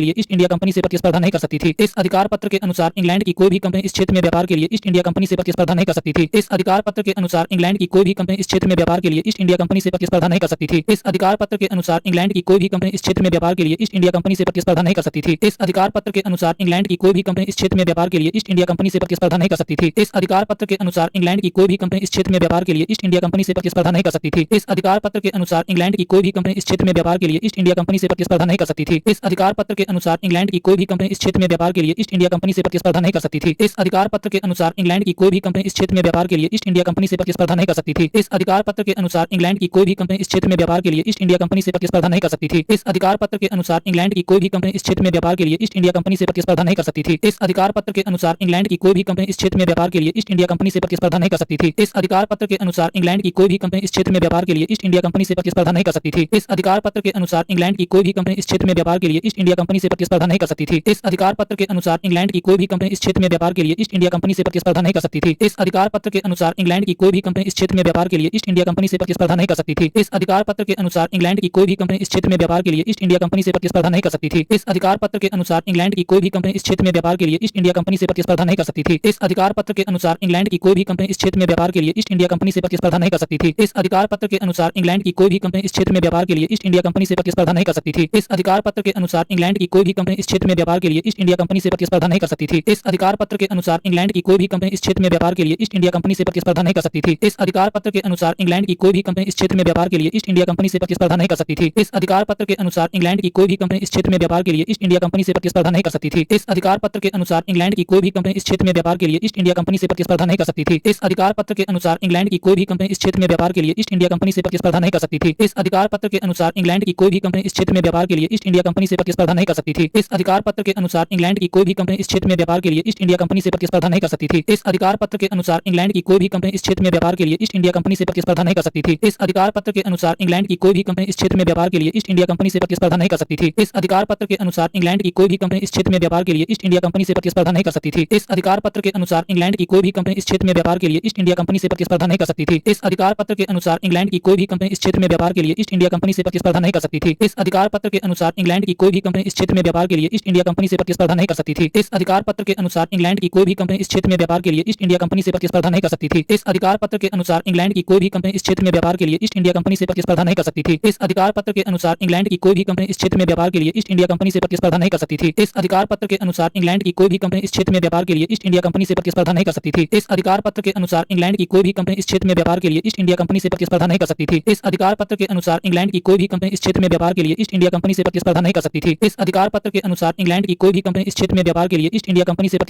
के लिए ईस्ट इंडिया कंपनी से प्रतिस्पर्धा नहीं कर सकती थी। इस अधिकार पत्र के अनुसार इंग्लैंड की कोई भी कंपनी इस क्षेत्र में व्यापार के लिए ईस्ट इंडिया कंपनी से प्रतिस्पर्धा नहीं कर सकती थी। इस अधिकार पत्र के अनुसार इंग्लैंड की कोई भी कंपनी इस क्षेत्र में व्यापार के लिए ईस्ट इंडिया कंपनी से प्रतिस्पर्धा नहीं कर सकती थी। इस अधिकार पत्र के अनुसार इंग्लैंड की कोई भी कंपनी इस क्षेत्र में व्यापार के लिए ईस्ट इंडिया कंपनी से प्रतिस्पर्धा नहीं कर सकती थी। इस अधिकार पत्र के अनुसार इंग्लैंड की कोई भी कंपनी इस क्षेत्र में व्यापार के लिए ईस्ट इंडिया कंपनी से प्रतिस्पर्धा नहीं कर सकती थी। इस अधिकार पत्र के अनुसार इंग्लैंड की कोई भी कंपनी इस क्षेत्र में व्यापार के लिए ईस्ट इंडिया कंपनी से प्रतिस्पर्धा नहीं कर सकती थी। इस अधिकार पत्र के अनुसार इंग्लैंड की कोई भी कंपनी इस क्षेत्र में व्यापार के लिए ईस्ट इंडिया कंपनी से प्रतिस्पर्धा नहीं कर सकती थी। इस अधिकार पत्र के अनुसार इंग्लैंड की कोई भी कंपनी इस क्षेत्र में व्यापार के लिए ईस्ट इंडिया कंपनी से प्रतिस्पर्धा नहीं कर सकती थी। इस अधिकार पत्र के अनुसार इंग्लैंड की कोई भी कंपनी इस क्षेत्र में व्यापार के लिए ईस्ट इंडिया कंपनी से प्रतिस्पर्धा नहीं कर सकती थी। इस अधिकार पत्र के अनुसार इंग्लैंड की कोई भी कंपनी इस क्षेत्र में व्यापार के लिए ईस्ट इंडिया कंपनी से प्रतिस्पर्धा नहीं कर सकती थी। इस अधिकार पत्र के अनुसार इंग्लैंड की कोई भी कंपनी इस क्षेत्र में व्यापार के लिए ईस्ट इंडिया कंपनी से प्रतिस्पर्धा नहीं कर सकती थी। इस अधिकार पत्र के अनुसार इंग्लैंड की कोई भी कंपनी इस क्षेत्र में व्यापार के लिए ईस्ट इंडिया कंपनी से प्रतिस्पर्धा नहीं कर सकती थी। इस अधिकार पत्र के अनुसार इंग्लैंड की कोई भी कंपनी इस क्षेत्र में व्यापार के लिए ईस्ट इंडिया कंपनी से प्रतिस्पर्धा नहीं कर सकती थी। इस अधिकार पत्र के अनुसार इंग्लैंड की कोई भी कंपनी इस क्षेत्र में व्यापार के लिए ईस्ट इंडिया कंपनी से प्रतिस्पर्धा नहीं कर सकती थी। इस अधिकार पत्र के अनुसार इंग्लैंड की कोई भी कंपनी इस क्षेत्र में व्यापार के लिए ईस्ट इंडिया कंपनी से प्रतिस्पर्धा नहीं कर सकती थी। इस अधिकार पत्र के अनुसार इंग्लैंड की कोई भी कंपनी इस क्षेत्र में व्यापार के लिए ईस्ट इंडिया कंपनी से प्रतिस्पर्धा नहीं कर सकती थी। इस अधिकार पत्र के अनुसार इंग्लैंड की कोई भी कंपनी इस क्षेत्र में व्यापार के लिए ईस्ट इंडिया कंपनी से प्रतिस्पर्धा नहीं कर सकती थी। इस अधिकार पत्र के अनुसार इंग्लैंड की कोई भी कंपनी इस क्षेत्र में व्यापार के लिए ईस्ट इंडिया कंपनी से प्रतिस्पर्धा नहीं कर सकती थी। इस अधिकार पत्र के अनुसार इंग्लैंड की कोई भी कंपनी इस क्षेत्र में व्यापार के लिए ईस्ट इंडिया कंपनी से प्रतिस्पर्धा नहीं कर सकती थी। इस अधिकार पत्र के अनुसार इंग्लैंड की कोई भी कंपनी इस क्षेत्र में व्यापार के लिए ईस्ट इंडिया कंपनी से प्रतिस्पर्धा नहीं कर सकती थी। इस अधिकार पत्र के अनुसार इंग्लैंड की कोई भी कंपनी इस क्षेत्र में व्यापार के लिए ईस्ट इंडिया कंपनी से प्रतिस्पर्धा नहीं कर सकती थी। इस अधिकार पत्र के अनुसार इंग्लैंड की कोई भी कंपनी इस क्षेत्र में व्यापार के लिए ईस्ट इंडिया कंपनी से प्रतिस्पर्धा नहीं कर सकती थी। इस अधिकार पत्र के अनुसार इंग्लैंड की कोई भी कंपनी इस क्षेत्र में व्यापार के लिए ईस्ट इंडिया कंपनी से प्रतिस्पर्धा नहीं कर सकती थी। इस अधिकार पत्र के अनुसार इंग्लैंड की कोई भी कंपनी इस क्षेत्र में व्यापार के लिए ईस्ट इंडिया कंपनी से प्रतिस्पर्धा नहीं कर सकती थी। इस अधिकार पत्र के अनुसार इंग्लैंड की कोई भी कंपनी इस क्षेत्र में व्यापार के लिए ईस्ट इंडिया कंपनी से प्रतिस्पर्धा नहीं कर सकती थी। इस अधिकार पत्र के अनुसार इंग्लैंड की कोई भी कंपनी इस क्षेत्र में व्यापार के लिए ईस्ट इंडिया कंपनी से प्रतिस्पर्धा नहीं कर सकती थी। इस अधिकार पत्र के अनुसार इंग्लैंड की कोई भी कंपनी इस क्षेत्र में व्यापार के लिए ईस्ट इंडिया कंपनी से प्रतिस्पर्धा नहीं कर सकती थी। इस अधिकार पत्र के अनुसार इंग्लैंड की कोई भी कंपनी इस क्षेत्र में व्यापार के लिए ईस्ट इंडिया कंपनी से प्रतिस्पर्धा नहीं कर सकती थी। इस अधिकार पत्र के अनुसार इंग्लैंड की कोई भी कंपनी इस क्षेत्र में व्यापार के लिए ईस्ट इंडिया कंपनी से प्रतिस्पर्धा नहीं कर सकती थी। इस अधिकार पत्र के अनुसार इंग्लैंड की कोई भी कंपनी इस क्षेत्र में व्यापार के लिए ईस्ट इंडिया कंपनी से प्रतिस्पर्धा नहीं कर सकती थी। इस अधिकार पत्र के अनुसार इंग्लैंड की कोई भी कंपनी इस क्षेत्र में व्यापार के लिए ईस्ट इंडिया कंपनी से प्रतिस्पर्धा नहीं कर सकती थी। इस अधिकार पत्र के अनुसार इंग्लैंड की कोई भी कंपनी इस क्षेत्र में व्यापार के लिए ईस्ट इंडिया कंपनी से प्रतिस्पर्धा नहीं कर सकती थी। इस अधिकार पत्र के अनुसार इंग्लैंड की कोई भी कंपनी इस क्षेत्र में व्यापार के लिए ईस्ट इंडिया कंपनी से प्रतिस्पर्धा नहीं कर सकती थी। इस अधिकार पत्र के अनुसार इंग्लैंड की कोई भी कंपनी इस क्षेत्र में व्यापार के लिए ईस्ट इंडिया कंपनी से प्रतिस्पर्धा नहीं कर सकती थी। इस अधिकार पत्र के अनुसार इंग्लैंड की कोई भी कंपनी इस क्षेत्र में व्यापार के लिए ईस्ट इंडिया कंपनी से प्रतिस्पर्धा नहीं कर सकती थी। इस अधिकार पत्र के अनुसार इंग्लैंड की कोई भी कंपनी इस क्षेत्र में व्यापार के लिए ईस्ट इंडिया कंपनी से प्रतिस्पर्धा नहीं कर सकती थी। इस अधिकार पत्र के अनुसार इंग्लैंड की कोई भी कंपनी इस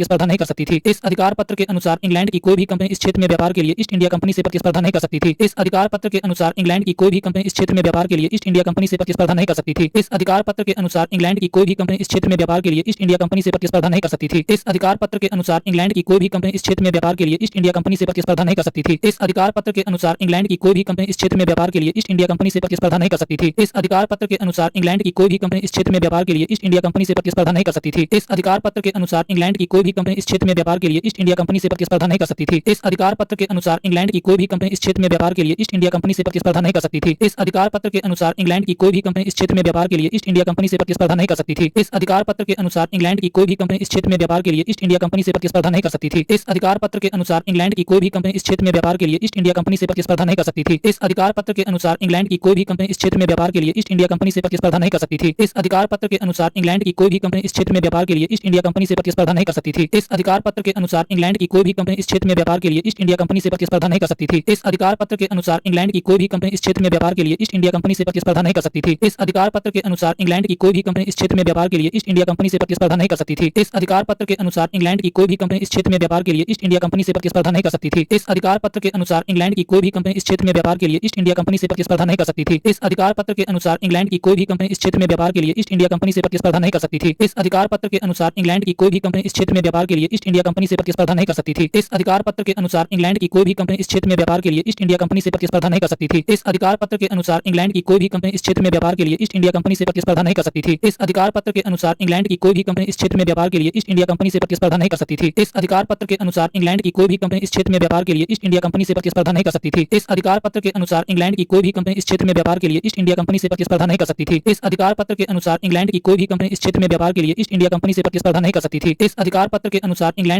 क्षेत्र में व्यापार के लिए ईस्ट इंडिया कंपनी से प्रतिस्पर्धा नहीं कर सकती थी। इस अधिकार पत्र के अनुसार इंग्लैंड की कोई भी कंपनी इस क्षेत्र में व्यापार के लिए ईस्ट इंडिया कंपनी से प्रतिस्पर्धा नहीं कर सकती थी। इस अधिकार पत्र के अनुसार इंग्लैंड की कोई भी कंपनी इस क्षेत्र में व्यापार के लिए ईस्ट इंडिया कंपनी से प्रतिस्पर्धा नहीं कर सकती थी। इस अधिकार पत्र के अनुसार इंग्लैंड की कोई भी कंपनी इस क्षेत्र में व्यापार के लिए ईस्ट इंडिया कंपनी से प्रतिस्पर्धा नहीं कर सकती थी। इस अधिकार पत्र के अनुसार इंग्लैंड की कोई भी कंपनी इस क्षेत्र में व्यापार के लिए ईस्ट इंडिया कंपनी से प्रतिस्पर्धा नहीं कर सकती थी। इस अधिकार पत्र के अनुसार इंग्लैंड की कोई भी कंपनी इस क्षेत्र में व्यापार के लिए ईस्ट इंडिया कंपनी से प्रतिस्पर्धा नहीं कर सकती थी। इस अधिकार पत्र के अनुसार इंग्लैंड की कोई भी कंपनी इस क्षेत्र में व्यापार के लिए ईस्ट इंडिया कंपनी से प्रतिस्पर्धा नहीं कर सकती थी। इस अधिकार पत्र के अनुसार इंग्लैंड की कोई भी कंपनी इस क्षेत्र में व्यापार के लिए ईस्ट इंडिया कंपनी से प्रतिस्पर्धा नहीं कर सकती थी। इस अधिकार पत्र के अनुसार इंग्लैंड की कोई भी कंपनी इस क्षेत्र में व्यापार के लिए ईस्ट इंडिया कंपनी से प्रतिस्पर्धा नहीं कर सकती थी। इस अधिकार पत्र के अनुसार इंग्लैंड की कोई भी कंपनी इस क्षेत्र में व्यापार के लिए ईस्ट इंडिया कंपनी से प्रतिस्पर्धा नहीं कर सकती थी। इस अधिकार पत्र के अनुसार इंग्लैंड की कोई भी कंपनी इस क्षेत्र में व्यापार के लिए ईस्ट इंडिया कंपनी से प्रतिस्पर्धा नहीं कर सकती थी। इस अधिकार पत्र के अनुसार इंग्लैंड की कोई भी कंपनी इस क्षेत्र में व्यापार के लिए ईस्ट इंडिया कंपनी से प्रतिस्पर्धा नहीं कर सकती थी। इस अधिकार पत्र के अनुसार इंग्लैंड की कोई भी कंपनी इस क्षेत्र में व्यापार के लिए ईस्ट इंडिया कंपनी से प्रतिस्पर्धा नहीं कर सकती थी। इस अधिकार पत्र के अनुसार इंग्लैंड की कोई भी कंपनी इस क्षेत्र में व्यापार के लिए ईस्ट इंडिया कंपनी से प्रतिस्पर्धा नहीं कर सकती थी। इस अधिकार पत्र के अनुसार इंग्लैंड की कोई भी कंपनी इस क्षेत्र में व्यापार के लिए ईस्ट इंडिया कंपनी से प्रतिस्पर्धा नहीं कर सकती थी। इस अधिकार पत्र के अनुसार इंग्लैंड की कोई भी कंपनी इस क्षेत्र में व्यापार के लिए ईस्ट इंडिया कंपनी से प्रतिस्पर्धा नहीं कर सकती थी। इस अधिकार पत्र के अनुसार इंग्लैंड की कोई भी कंपनी इस क्षेत्र में व्यापार के लिए ईस्ट इंडिया कंपनी से प्रतिस्पर्धा नहीं कर सकती थी। इस अधिकार पत्र के अनुसार इंग्लैंड की कोई भी कंपनी इस क्षेत्र में व्यापार के लिए ईस्ट इंडिया कंपनी से प्रतिस्पर्धा नहीं कर सकती थी। इस अधिकार पत्र के अनुसार अनुसार इंग्लैंड की कोई भी कंपनी इस क्षेत्र में व्यापार के लिए ईस्ट इंडिया कंपनी से प्रतिस्पर्धा नहीं कर सकती थी। इस अधिकार पत्र के अनुसार इंग्लैंड की कोई भी कंपनी इस क्षेत्र में व्यापार के लिए ईस्ट इंडिया कंपनी से प्रतिस्पर्धा नहीं कर सकती थी। इस अधिकार पत्र के अनुसार इंग्लैंड की कोई भी कंपनी इस क्षेत्र में व्यापार के लिए ईस्ट इंडिया कंपनी से प्रतिस्पर्धा नहीं कर सकती थी। इस अधिकार पत्र के अनुसार इंग्लैंड की कोई भी कंपनी इस क्षेत्र में व्यापार के लिए ईस्ट इंडिया कंपनी से प्रतिस्पर्धा नहीं कर सकती थी। इस अधिकार पत्र के अनुसार इंग्लैंड की कोई भी कंपनी इस क्षेत्र में व्यापार के लिए ईस्ट इंडिया कंपनी से प्रतिस्पर्धा नहीं कर सकती थी। इस अधिकार पत्र के अनुसार इंग्लैंड की कोई भी कंपनी इस क्षेत्र में व्यापार के लिए ईस्ट इंडिया कंपनी से प्रतिस्पर्धा नहीं कर सकती थी। इस अधिकार पत्र के अनुसार इंग्लैंड की कोई भी कंपनी इस क्षेत्र में व्यापार के लिए ईस्ट इंडिया कंपनी से प्रतिस्पर्धा नहीं कर सकती थी। इस अधिकार पत्र के अनुसार इंग्लैंड की कोई भी कंपनी इस क्षेत्र में व्यापार के लिए ईस्ट इंडिया कंपनी से प्रतिस्पर्धा नहीं कर सकती थी। इस अधिकार पत्र के अनुसार इंग्लैंड की कोई भी कंपनी इस क्षेत्र में व्यापार के लिए ईस्ट इंडिया कंपनी से प्रतिस्पर्धा नहीं कर सकती थी। इस अधिकार पत्र के अनुसार इंग्लैंड की कोई भी कंपनी इस क्षेत्र में व्यापार के लिए ईस्ट इंडिया कंपनी से प्रतिस्पर्धा नहीं कर सकती थी। इस अधिकार पत्र के अनुसार इंग्लैंड की कोई भी कंपनी इस क्षेत्र में व्यापार के लिए ईस्ट इंडिया कंपनी से प्रतिस्पर्धा नहीं कर सकती थी। इस अधिकार पत्र के अनुसार इंग्लैंड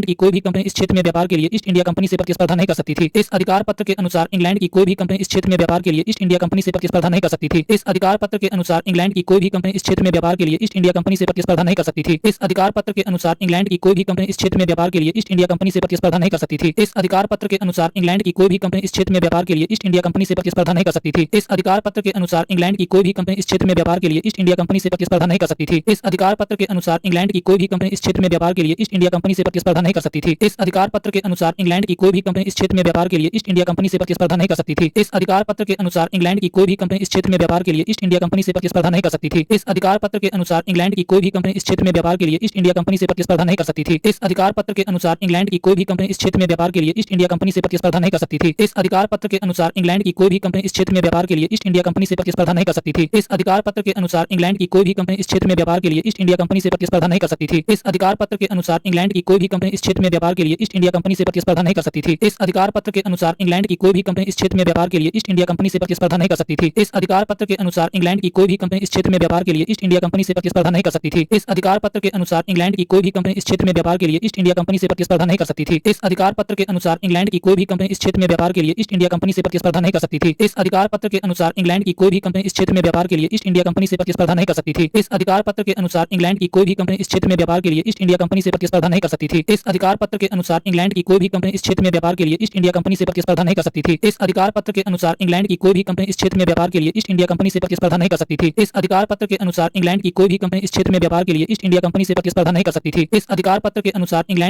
की कोई भी कंपनी इस क्षेत्र में व्यापार के लिए ईस्ट इंडिया कंपनी से प्रतिस्पर्धा नहीं कर सकती थी। इस अधिकार पत्र के अनुसार इंग्लैंड की कोई भी कंपनी इस क्षेत्र में व्यापार के लिए ईस्ट इंडिया कंपनी से प्रतिस्पर्धा नहीं कर सकती थी। इस अधिकार पत्र के अनुसार इंग्लैंड की कोई भी कंपनी इस क्षेत्र में व्यापार के लिए ईस्ट इंडिया कंपनी से प्रतिस्पर्धा नहीं कर सकती थी। इस अधिकार पत्र के अनुसार इंग्लैंड की कोई भी कंपनी इस क्षेत्र में व्यापार के लिए ईस्ट इंडिया कंपनी से प्रतिस्पर्धा नहीं कर सकती थी। इस अधिकार पत्र के अनुसार इंग्लैंड की कोई भी कंपनी इस क्षेत्र में व्यापार के लिए ईस्ट इंडिया कंपनी से प्रतिस्पर्धा नहीं कर सकती थी। इस अधिकार पत्र के अनुसार इंग्लैंड की कोई भी कंपनी इस क्षेत्र में व्यापार के लिए ईस्ट इंडिया कंपनी से प्रतिस्पर्धा नहीं कर सकती थी। इस अधिकार पत्र के अनुसार इंग्लैंड की कोई भी कंपनी इस क्षेत्र में व्यापार के लिए ईस्ट इंडिया कंपनी से प्रतिस्पर्धा नहीं कर सकती थी। इस अधिकार पत्र के अनुसार इंग्लैंड की कोई भी कंपनी इस क्षेत्र में व्यापार के लिए ईस्ट इंडिया कंपनी से प्रतिस्पर्धा नहीं कर सकती थी। इस अधिकार पत्र के अनुसार इंग्लैंड की कोई भी कंपनी इस क्षेत्र में व्यापार के लिए ईस्ट इंडिया कंपनी से प्रतिस्पर्धा नहीं कर सकती थी। इस अधिकार पत्र के अनुसार इंग्लैंड की कोई भी कंपनी इस क्षेत्र में व्यापार के लिए ईस्ट इंडिया कंपनी से प्रतिस्पर्धा नहीं कर सकती थी। इस अधिकार पत्र के अनुसार इंग्लैंड की कोई भी कंपनी इस क्षेत्र में व्यापार के लिए ईस्ट इंडिया कंपनी से प्रतिस्पर्धा नहीं कर सकती थी। इस अधिकार पत्र के अनुसार इंग्लैंड की कोई भी कंपनी इस क्षेत्र में व्यापार के लिए ईस्ट इंडिया कंपनी से प्रतिस्पर्धा नहीं कर सकती थी। इस अधिकार पत्र के अनुसार इंग्लैंड की कोई भी कंपनी इस क्षेत्र में व्यापार के लिए ईस्ट इंडिया कंपनी से प्रतिस्पर्धा नहीं कर सकती थी। इस अधिकार पत्र के अनुसार इंग्लैंड की कोई भी कंपनी इस क्षेत्र में व्यापार के लिए ईस्ट इंडिया कंपनी से प्रतिस्पर्धा नहीं कर सकती थी। इस अधिकार पत्र के अनुसार इंग्लैंड की कोई भी कंपनी इस क्षेत्र में व्यापार के लिए ईस्ट इंडिया कंपनी से प्रतिस्पर्धा नहीं कर सकती थी। इस अधिकार पत्र के अनुसार इंग्लैंड की कोई भी कंपनी इस क्षेत्र में व्यापार के लिए ईस्ट इंडिया कंपनी से प्रतिस्पर्धा नहीं कर सकती थी। इस अधिकार पत्र के अनुसार इंग्लैंड की कोई भी कंपनी इस क्षेत्र में व्यापार के लिए ईस्ट इंडिया कंपनी से प्रतिस्पर्धा नहीं कर सकती थी। इस अधिकार पत्र के अनुसार इंग्लैंड की कोई भी कंपनी इस क्षेत्र में व्यापार के लिए ईस्ट इंडिया कंपनी से प्रतिस्पर्धा नहीं कर सकती थी। इस अधिकार पत्र के अनुसार इंग्लैंड की कोई भी कंपनी इस क्षेत्र में व्यापार के लिए ईस्ट इंडिया कंपनी से प्रतिस्पर्धा नहीं कर सकती थी। इस अधिकार पत्र के अनुसार इंग्लैंड की कोई भी कंपनी इस क्षेत्र में व्यापार के लिए ईस्ट इंडिया कंपनी से प्रतिस्पर्धा नहीं कर सकती थी। इस अधिकार पत्र के अनुसार इंग्लैंड की कोई भी कंपनी इस क्षेत्र में व्यापार के लिए ईस्ट इंडिया कंपनी से प्रतिस्पर्धा नहीं कर सकती थी। इस अधिकार पत्र के अनुसार इंग्लैंड की कोई भी कंपनी इस क्षेत्र में व्यापार के लिए ईस्ट इंडिया कंपनी से प्रतिस्पर्धा नहीं कर सकती थी। इस अधिकार पत्र के अनुसार इंग्लैंड की कोई भी कंपनी इस क्षेत्र में व्यापार के लिए ईस्ट इंडिया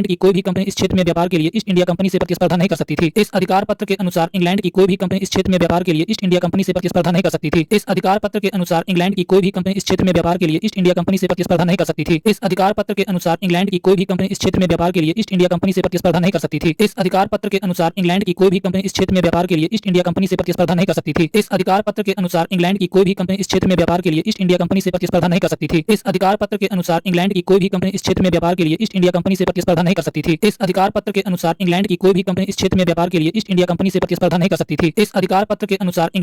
कंपनी से प्रतिस्पर्धा नहीं कर सकती थी। इस अधिकार पत्र के अनुसार इंग्लैंड की कोई भी कंपनी इस क्षेत्र में व्यापार के लिए ईस्ट इंडिया कंपनी से प्रतिस्पर्धा नहीं कर सकती थी। इस अधिकार पत्र के अनुसार इंग्लैंड की कोई भी कंपनी इस क्षेत्र में व्यापार के लिए ईस्ट इंडिया कंपनी से प्रतिस्पर्धा नहीं कर सकती थी। इस अधिकार पत्र के अनुसार इंग्लैंड की कोई भी कंपनी इस क्षेत्र में व्यापार के लिए ईस्ट इंडिया कंपनी से प्रतिस्पर्धा नहीं कर सकती थी। इस अधिकार पत्र के अनुसार इंग्लैंड की कोई भी कंपनी इस क्षेत्र में व्यापार के लिए ईस्ट इंडिया कंपनी से प्रतिस्पर्धा नहीं कर सकती थी। इस अधिकार पत्र के अनुसार इंग्लैंड की कोई भी कंपनी इस क्षेत्र में व्यापार के लिए ईस्ट इंडिया कंपनी से प्रतिस्पर्धा नहीं कर सकती थी। इस अधिकार पत्र के अनुसार इंग्लैंड की कोई भी कंपनी इस क्षेत्र में व्यापार के लिए ईस्ट इंडिया कंपनी से प्रतिस्पर्धा नहीं कर सकती थी। इस अधिकार पत्र के अनुसार इंग्लैंड की कोई भी कंपनी इस क्षेत्र में व्यापार के लिए ईस्ट इंडिया कंपनी से प्रतिस्पर्धा नहीं कर सकती थी। इस अधिकार पत्र के अनुसार इंग्लैंड की कोई भी कंपनी इस क्षेत्र में व्यापार के लिए ईस्ट इंडिया कंपनी से प्रतिस्पर्धा नहीं कर सकती थी। इस अधिकार पत्र के अनुसार इंग्लैंड की कोई भी कंपनी इस क्षेत्र में व्यापार के लिए ईस्ट इंडिया कंपनी से प्रतिस्पर्धा नहीं कर सकती थी। इस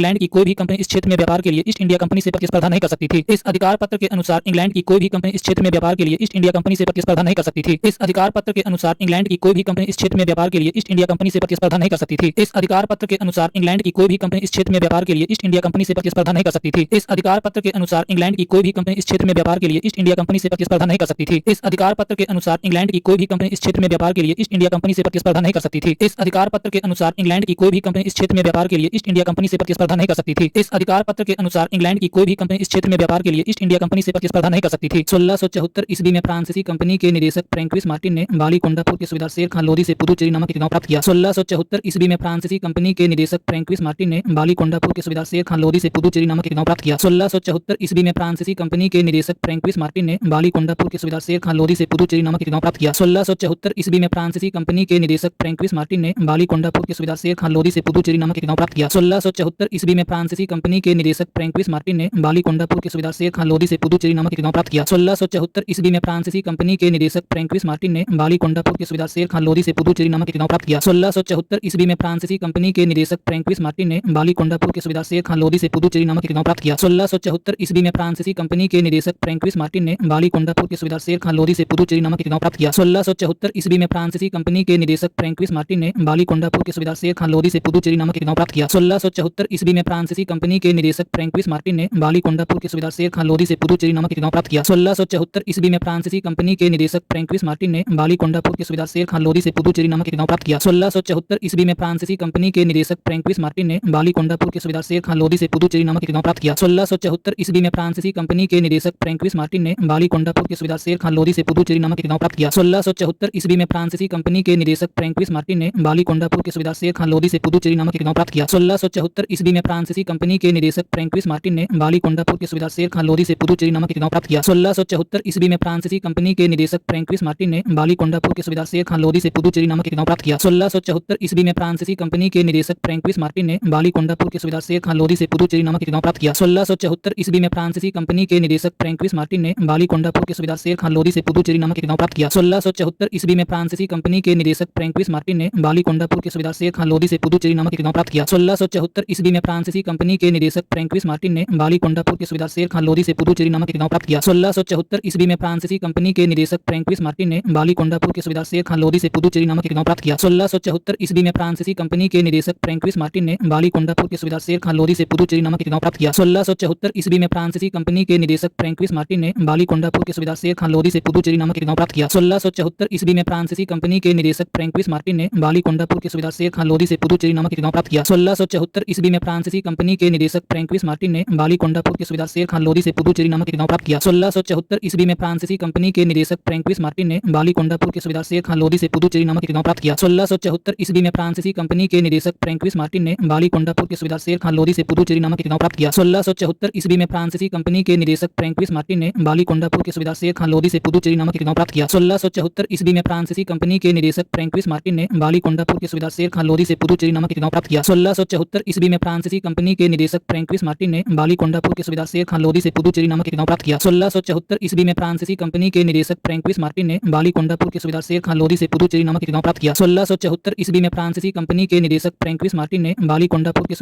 अधिकार पत्र के अनुसार इंग्लैंड की कोई भी कंपनी इस क्षेत्र में व्यापार के लिए ईस्ट इंडिया कंपनी से प्रतिस्पर्धा नहीं कर सकती थी। इस अधिकार पत्र के अनुसार इंग्लैंड की कोई भी कंपनी इस क्षेत्र में व्यापार के लिए ईस्ट इंडिया कंपनी से प्रतिस्पर्धा नहीं कर सकती थी। इस अधिकार पत्र के अनुसार इंग्लैंड की कोई भी कंपनी इस क्षेत्र में व्यापार के लिए ईस्ट इंडिया कंपनी से प्रतिस्पर्धा नहीं कर सकती थी। इस अधिकार पत्र के अनुसार इंग्लैंड की कोई भी कंपनी इस क्षेत्र में व्यापार के लिए ईस्ट इंडिया कंपनी से प्रतिस्पर्धा नहीं कर सकती थी। इस अधिकार पत्र के अनुसार इंग्लैंड की कोई भी कंपनी इस क्षेत्र में व्यापार के लिए ईस्ट इंडिया कंपनी से प्रतिस्पर्धा नहीं कर सकती थी। इस अधिकार पत्र के अनुसार इंग्लैंड की कोई भी कंपनी इस क्षेत्र में व्यापार के लिए ईस्ट इंडिया कंपनी से प्रतिस्पर्धा नहीं कर सकती थी। इस अधिकार पत्र के अनुसार इंग्लैंड की कोई भी कंपनी इस क्षेत्र में व्यापार के लिए ईस्ट इंडिया कंपनी से प्रतिस्पर्धा नहीं कर सकती थी। इस अधिकार पत्र के अनुसार इंग्लैंड की कोई भी कंपनी इस क्षेत्र में व्यापार के लिए ईस्ट इंडिया कंपनी से प्रतिस्पर्धा नहीं कर सकती थी। 1674 ईस्वी में फ्रांसीसी कंपनी के निदेशक फ्रैंकोइस मार्टिन ने बाली कोंडापुर के सूबेदार शेर खान लोधी से पुदुचेरी नामक एक गांव प्राप्त किया। 1674 ईस्वी में फ्रांसीसी कंपनी के निदेशक फ्रैंकोइस मार्टिन ने बाली कोंडापुर के सूबेदार शेर खान लोधी से पुदुचेरी नामक एक गांव प्राप्त किया। 1674 ईस्वी में फ्रांसीसी कंपनी के निदेशक फ्रैंकोइस मार्टिन ने बाली कोंडापुर के सूबेदार शेर खान लोधी से पुदुचेरी नामक एक गांव प्राप्त किया। 1674 ईस्वी में फ्रांसीसी कंपनी के निदेशक फ्रैंकोइस मार्टिन ने बाली कोंडापुर के सूबेदार शेर खान लोधी से पुदुचेरी नामक एक गांव प्राप्त किया। 1674 ईस्वी में फ्रांसीसी कंपनी के निदेशक फ्रैंकोइस मार्टिन ने बाली कोंडापुर के सूबेदार शेर खान लोधी से पुदुचेरी नामक एक गांव प्राप्त किया। 1674 ईस्वी में फ्रांसीसी कंपनी के निदेशक फ्रैंकोइस मार्टिन ने बाली कोंडापुर के सूबेदार शेर खान लोधी से पुदुचेरी नामक एक गांव प्राप्त किया। 1674 ईस्वी में फ्रांसीसी कंपनी के निदेशक फ्रैंकोइस मार्टिन ने बाली कोंडापुर के सूबेदार शेर खान लोधी से पुदुचेरी नामक एक गांव प्राप्त किया। 1674 ईस्वी में फ्रांसीसी कंपनी के निदेशक फ्रैंकोइस मार्टिन ने बाली कोंडापुर के सूबेदार शेर खान लोधी से पुदुचेरी नामक एक गांव प्राप्त किया। 1674 ईस्वी में फ्रांसीसी कंपनी के निदेशक फ्रैंकोइस मार्टिन ने बाली कोंडापुर के सूबेदार शेर खान लोधी से पुदुचेरी नामक एक गांव प्राप्त किया। 1674 ईस्वी में फ्रांसीसी कंपनी के निदेशक फ्रैंकोइस मार्टिन ने बाली कोंडापुर के सूबेदार शेर खान लोधी से पुदुचेरी नामक एक गांव प्राप्त किया। 1674 ईस्वी में फ्रांसीसी कंपनी के निदेशक फ्रैंकोइस मार्टिन ने बाली कोंडापुर के सूबेदार शेर खान लोधी से पुदुचेरी नामक एक गांव प्राप्त किया। 1674 ईस्वी में फ्रांसीसी कंपनी के निदेशक फ्रैंकविस मार्टिन ने बाली कोंडापुर के सूबेदार शेर खान लोधी से पुदुचेरी नामक एक गांव प्राप्त किया। 1674 ईस्वी में फ्रांसीसी कंपनी के निदेशक फ्रैंकविस मार्टिन ने बाली कोंडापुर के सूबेदार शेर खान लोधी से पुदुचेरी नामक एक गांव प्राप्त किया। 1674 ईस्वी में फ्रांसीसी कंपनी के निदेशक फ्रैंकविस मार्टिन ने बाली कोंडापुर के सूबेदार शेर खान लोधी से पुदुचेरी नामक एक गांव प्राप्त किया। 1674 ईस्वी में फ्रांसीसी कंपनी के निदेशक फ्रैंकविस मार्टिन ने बाली कोंडापुर के सूबेदार शेर खान लोधी से पुदुचेरी नामक एक गांव प्राप्त किया। 1674 ईस्वी में फ्रांसीसी कंपनी के निदेशक फ्रैंकविस मार्टिन ने बाली कोंडापुर के सूबेदार शेर खान लोधी से पुदुचेरी नामक एक गांव प्राप्त किया। 1674 ईस्वी में फ्रांसीसी कंपनी के निदेशक फ्रैंकविस मार्टिन ने बाली कोंडापुर के सूबेदार शेर खान लोधी से पुदुचेरी नामक एक गांव प्राप्त किया। 1674 ईस्वी में फ्रांसीसी कंपनी के निदेशक फ्रैंकविस मार्टिन ने बाली कोंडापुर के सूबेदार शेर खान लोधी से पुदुचेरी नामक एक गांव प्राप्त किया। 1674 ईस्वी में फ्रांसीसी कंपनी के निदेशक फ्रैंकविस मार्टिन ने बाली कोंडापुर के सूबेदार शेर खान लोधी से पुदुचेरी नामक एक गांव प्राप्त किया। 1674 ईस्वी में फ्रांसीसी कंपनी के निदेशक फ्रैंकविस मार्टिन ने बाली कोंडापुर के सूबेदार शेर खान लोधी से पुदुचेरी नामक एक गांव प्राप्त किया। 1674 ईस्वी में फ्रांसीसी कंपनी के निदेशक फ्रैंकविस मार्टिन ने बाली कोंडापुर के सूबेदार शेर खान लोधी से पुदुचेरी नामक एक गांव प्राप्त किया। 1674 ईस्वी में फ्रांसीसी कंपनी के निदेशक फ्रैंकविस मार्टिन ने बाली कोंडापुर के सूबेदार शेर खान लोधी से पुदुचेरी नामक एक गांव प्राप्त किया। 1674 ईस्वी में फ्रांसीसी कंपनी के निदेशक फ्रैंकविस मार्टिन ने बाली कोंडापुर के सूबेदार शेर खान लोधी से पुदुचेरी नामक एक गांव प्राप्त किया। 1674 ईस्वी में फ्रांसीसी कंपनी के निदेशक फ्रैंकविस मार्टिन ने बाली कोंडापुर के सूबेदार शेर खान लोधी से पुदुचेरी नामक एक गांव प्राप्त किया। 1674 ईस्वी में फ्रांसीसी कंपनी के निदेशक फ्रैंकविस मार्टिन ने बाली कोंडापुर के सूबेदार शेर खान लोधी से पुदुचेरी नामक एक गांव प्राप्त किया। 1674 ईस्वी में फ्रांसीसी कंपनी के निदेशक फ्रैंकविस मार्टिन ने बाली कोंडापुर के सूबेदार शेर खान लोधी से पुदुचेरी नामक एक गांव प्राप्त किया। 1674 ईस्वी में फ्रांसीसी कंपनी के निदेशक फ्रैंकविस मार्टिन ने बाली कोंडापुर के सूबेदार शेर खान लोधी से पुदुचेरी नामक एक गांव प्राप्त किया। 1674 ईस्वी में फ्रांसीसी कंपनी के निदेशक फ्रैंकविस मार्टिन ने बाली कोंडापुर के सूबेदार शेर खान लोधी से पुदुचेरी नामक एक गांव प्राप्त किया। 1674 ईस्वी में फ्रांसीसी कंपनी के निदेशक फ्रैंकविस मार्टिन ने बाली कोंडापुर के सूबेदार शेर खान लोधी से पुदुचेरी नामक एक गांव प्राप्त किया। 1674 ईस्वी में फ्रांसीसी कंपनी के निदेशक फ्रैंकविस मार्टिन ने बाली कोंडापुर के सूबेदार शेर खान लोधी से पुदुचेरी नामक एक गांव प्राप्त किया। 1674 ईस्वी में फ्रांसीसी कंपनी के निदेशक फ्रैंकविस मार्टिन ने बाली कोंडापुर के सूबेदार शेर खान लोधी से पुदुचेरी नामक एक गांव प्राप्त किया। 1674 ईस्वी में फ्रांसीसी कंपनी के निदेशक फ्रैंकविस मार्टिन ने बाली कोंडापुर के सूबेदार शेर खान लोधी से पुदुचेरी नामक एक गांव प्राप्त किया। 1674 ईस्वी में फ्रांसीसी कंपनी के निदेशक फ्रैंकविस मार्टिन ने बाली कोंडापुर के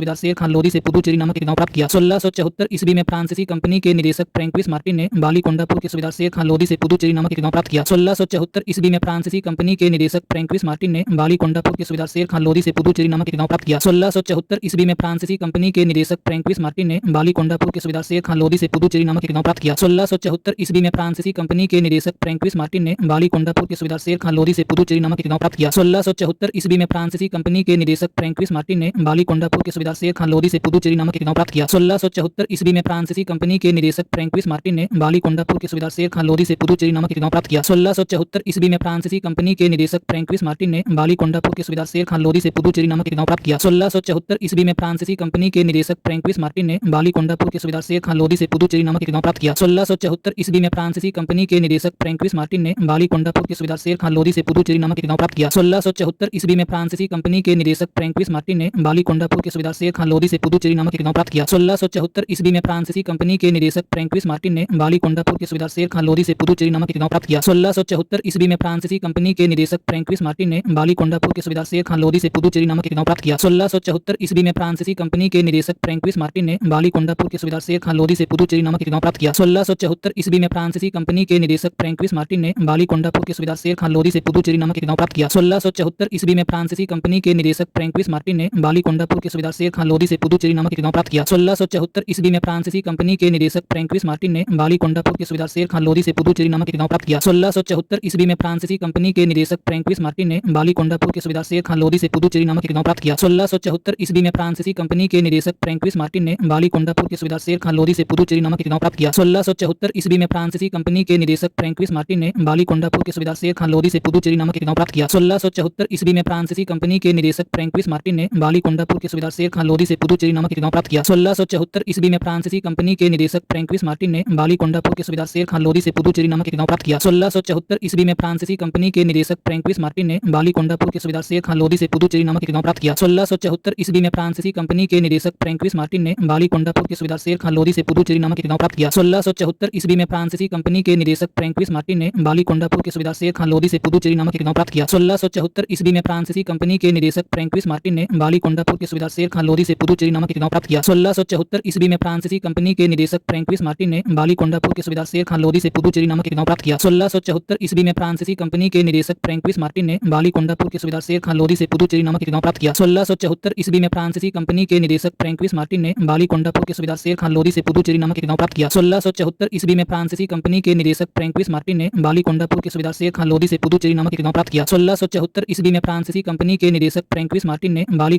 सूबेदार शेर खान लोधी से पुदुचेरी नामक एक गांव प्राप्त किया। 1674 ईस्वी में फ्रांसीसी कंपनी के निदेशक फ्रैंकविस मार्टिन ने बाली कोंडापुर के सूबेदार शेर खान लोधी से पुदुचेरी नामक एक गांव प्राप्त किया। 1674 ईस्वी में फ्रांसीसी कंपनी के निदेशक फ्रैंकविस मार्टिन ने बाली कोंडापुर के सूबेदार शेर खान लोधी से पुदुचेरी नामक एक गांव प्राप्त किया। 1674 ईस्वी में फ्रांसीसी कंपनी के निदेशक फ्रैंकविस मार्टिन ने बाली कोंडापुर के सूबेदार शेर खान लोधी से पुदुचेरी नामक एक गांव प्राप्त किया। 1674 ईस्वी में फ्रांसीसी कंपनी के निदेशक फ्रैंकविस मार्टिन ने बाली कोंडापुर के सूबेदार शेर खान लोधी से पुदुचेरी नामक एक गांव प्राप्त किया। 1674 ईस्वी में फ्रांसीसी कंपनी के निदेशक फ्रैंकविस मार्टिन ने बाली कोंडापुर के सूबेदार शेर खान लोधी से पुदुचेरी नामक एक गांव प्राप्त किया। 1674 ईस्वी में फ्रांसीसी कंपनी के निदेशक फ्रैंकविस मार्टिन ने बाली कोंडापुर के सूबेदार शेर खान लोधी से पुदुचेरी नामक एक गांव प्राप्त किया। 1674 ईस्वी में फ्रांसीसी कंपनी के निदेशक फ्रैंकविस मार्टिन ने बाली कोंडापुर के सूबेदार शेर खान लोधी से पुदुचेरी नामक एक गांव प्राप्त किया। 1674 ईस्वी में फ्रांसीसी कंपनी के निदेशक फ्रैंकविस मार्टिन ने बाली कोंडापुर के सूबेदार शेर खान लोधी से पुदुचेरी नामक एक गांव प्राप्त किया। 1674 ईस्वी में फ्रांसीसी कंपनी के निदेशक फ्रैंकविस मार्टिन ने बाली कोंडापुर के सूबेदार शेर खान लोधी से पुदुचेरी नामक एक गांव प्राप्त किया। 1674 ईस्वी में फ्रांसीसी कंपनी के निदेशक फ्रैंकविस मार्टिन ने बाली कोंडापुर के सूबेदार शेर खान लोधी से पुदुचेरी नामक एक गांव प्राप्त किया। 1674 ईस्वी में फ्रांसीसी कंपनी के निदेशक फ्रैंकविस मार्टिन ने बाली कोंडापुर के सूबेदार शेर खान लोधी से पुदुचेरी नामक एक गांव प्राप्त किया। 1674 ईस्वी में फ्रांसीसी कंपनी के निदेशक फ्रैंकविस मार्टिन ने बाली कोंडापुर के सूबेदार शेर खान लोधी से पुदुचेरी नामक एक गांव प्राप्त किया। 1674 ईस्वी में फ्रांसीसी कंपनी के निदेशक फ्रैंकविस मार्टिन ने बाली कोंडापुर के सूबेदार शेर खान लोधी से पुदुचेरी नामक एक गांव प्राप्त किया। 1674 ईस्वी में फ्रांसीसी कंपनी के निदेशक फ्रैंकविस मार्टिन ने बाली कोंडापुर के सूबेदार शेर खान लोधी से पुदुचेरी नामक एक गांव प्राप्त किया। 1674 ईस्वी में फ्रांसीसी कंपनी के निदेशक फ्रैंकविस मार्टिन ने बाली कोंडापुर के सूबेदार शेर खान लोधी से पुदुचेरी नामक एक गांव प्राप्त किया। 1674 ईस्वी में फ्रांसीसी कंपनी के निदेशक फ्रैंकविस मार्टिन ने बाली कोंडापुर के सूबेदार शेर खान लोधी से पुदुचेरी नामक एक गांव प्राप्त किया। 1674 ईस्वी में फ्रांसीसी कंपनी के निदेशक फ्रैंकविस मार्टिन ने बाली कोंडापुर के सूबेदार शेर खान लोधी से पुदुचेरी नामक एक गांव प्राप्त किया। 1674 ईस्वी में फ्रांसीसी कंपनी के निदेशक फ्रैंकविस मार्टिन ने बाली कोंडापुर के सूबेदार शेर खान लोधी से पुदुचेरी नामक एक गांव प्राप्त किया। 1674 ईस्वी में फ्रांसीसी कंपनी के निदेशक फ्रैंकविस मार्टिन ने बाली कोंडापुर के सूबेदार शेर खान लोधी से पुदुचेरी नामक एक गांव प्राप्त किया। 1674 ईस्वी में फ्रांसीसी कंपनी के निदेशक फ्रैंकविस मार्टिन ने बाली कोंडापुर के सूबेदार शेर खान लोधी से पुदुचेरी नामक एक गांव प्राप्त किया। 1674 ईस्वी में फ्रांसीसी कंपनी के निदेशक फ्रैंकविस मार्टिन ने बाली कोंडापुर के सूबेदार शेर खान लोधी से पुदुचेरी नामक एक गांव प्राप्त किया। 1674 ईस्वी में फ्रांसीसी कंपनी के निदेशक फ्रैंकविस मार्टिन ने बाली कोंडापुर के सूबेदार शेर खान लोधी से पुदुचेरी नामक एक गांव प्राप्त किया। 1674 ईस्वी में फ्रांसीसी कंपनी के निदेशक फ्रैंकविस मार्टिन ने बाली कोंडापुर के सूबेदार शेर खान लोधी से पुदुचेरी नामक एक गांव प्राप्त किया। 1674 ईस्वी में फ्रांसीसी कंपनी के निदेशक फ्रैंकविस मार्टिन ने बाली कोंडापुर के सूबेदार शेर खान लोधी से पुदुचेरी नामक एक गांव प्राप्त किया। 1674 ईस्वी में फ्रांसीसी कंपनी के निदेशक फ्रैंकविस मार्टिन ने बाली कोंडापुर के सूबेदार शेर खान लोधी से पुदुचेरी नामक एक गांव प्राप्त किया। 1674 ईस्वी में फ्रांसीसी कंपनी के निदेशक फ्रैंकविस मार्टिन ने बाली कोंडापुर के सूबेदार शेर खान लोधी से पुदुचेरी नामक एक गांव प्राप्त किया। 1674 ईस्वी में फ्रांसीसी कंपनी के निदेशक फ्रैंकविस मार्टिन ने बाली कोंडापुर के सूबेदार शेर खान लोधी से पुदुचेरी नामक एक गांव प्राप्त किया। 1674 ईस्वी में फ्रांसीसी कंपनी के निदेशक फ्रैंकविस मार्टिन ने बाली कोंडापुर के सूबेदार शेर खान लोधी से पुदुचेरी नामक एक गांव प्राप्त किया। 1674 ईस्वी में फ्रांसीसी कंपनी के निदेशक फ्रैंकविस मार्टिन ने बाली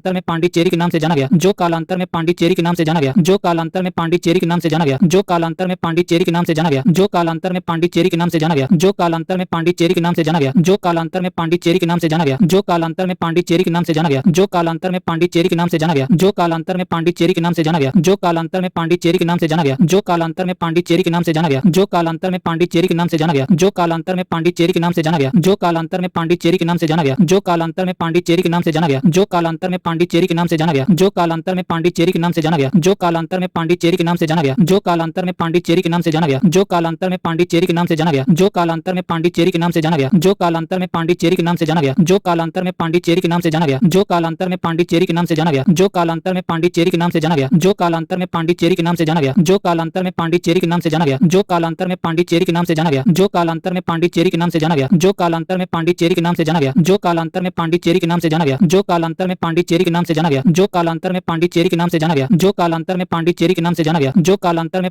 कालांतर में पांडिचेरी के नाम से जाना गया, जो कालांतर में पांडिचेरी के नाम से जाना गया, जो कालांतर में पांडिचेरी के नाम से जाना गया, जो कालांतर में पांडिचेरी के नाम से जाना गया, जो कालांतर में पांडिचेरी के नाम से जाना गया, जो कालांतर में पांडिचेरी के नाम से जाना गया, जो कालांतर में पांडिचेरी के नाम से जाना गया, जो कालांतर में पांडिचेरी के नाम से जाना गया, जो कालांतर कालांतर में पांडिचेरी के नाम से जाना गया, जो कालांतर में पांडिचेरी के नाम से जाना गया, जो कालांतर में पांडिचेरी के नाम से जाना गया, जो कालांतर में पांडिचेरी के नाम से जाना गया, जो कालांतर में पांडिचेरी के नाम से जाना गया, जो कालांतर में पांडिचेरी के नाम से जाना गया, जो कालांतर में पांडिचेरी के नाम से जाना गया, जो कालांतर में पांडिचेरी के नाम से जाना गया, जो कालांतर में पांडिचेरी के नाम से जाना गया, जो कालांतर में पांडिचेरी के नाम से जाना गया, जो कालांतर में पांडिचेरी के नाम से जाना गया, जो कालांतर में पांडिचेरी के नाम से जाना गया, जो कालांतर में पांडिचेरी के नाम से जाना गया, जो कालांतर में पांडिचेरी के नाम से जाना गया, जो कालांतर में पांडिचेरी के नाम से जाना गया, जो कालांतर में पांडिचेरी के नाम से जाना गया, जो कालांतर में पांडिचेरी के नाम से जाना गया, जो कालांतर में पांडिचेरी के नाम से जाना गया, जो कालांतर में पांडिचेरी के नाम से जाना गया, जो कालांतर में पांडिचेरी के नाम से जाना गया, जो कालांतर में पांडिचेरी के नाम से जाना गया, जो कालांतर में पांडिचेरी के नाम से जाना गया, जो कालांतर में पांडिचेरी के नाम से जाना गया, जो कालांतर में पांडिचेरी के नाम से जाना गया, जो कालांतर में पांडिचेरी के नाम से जाना गया, जो कालांतर में पांडिचेरी के नाम से जाना गया, जो कालांतर में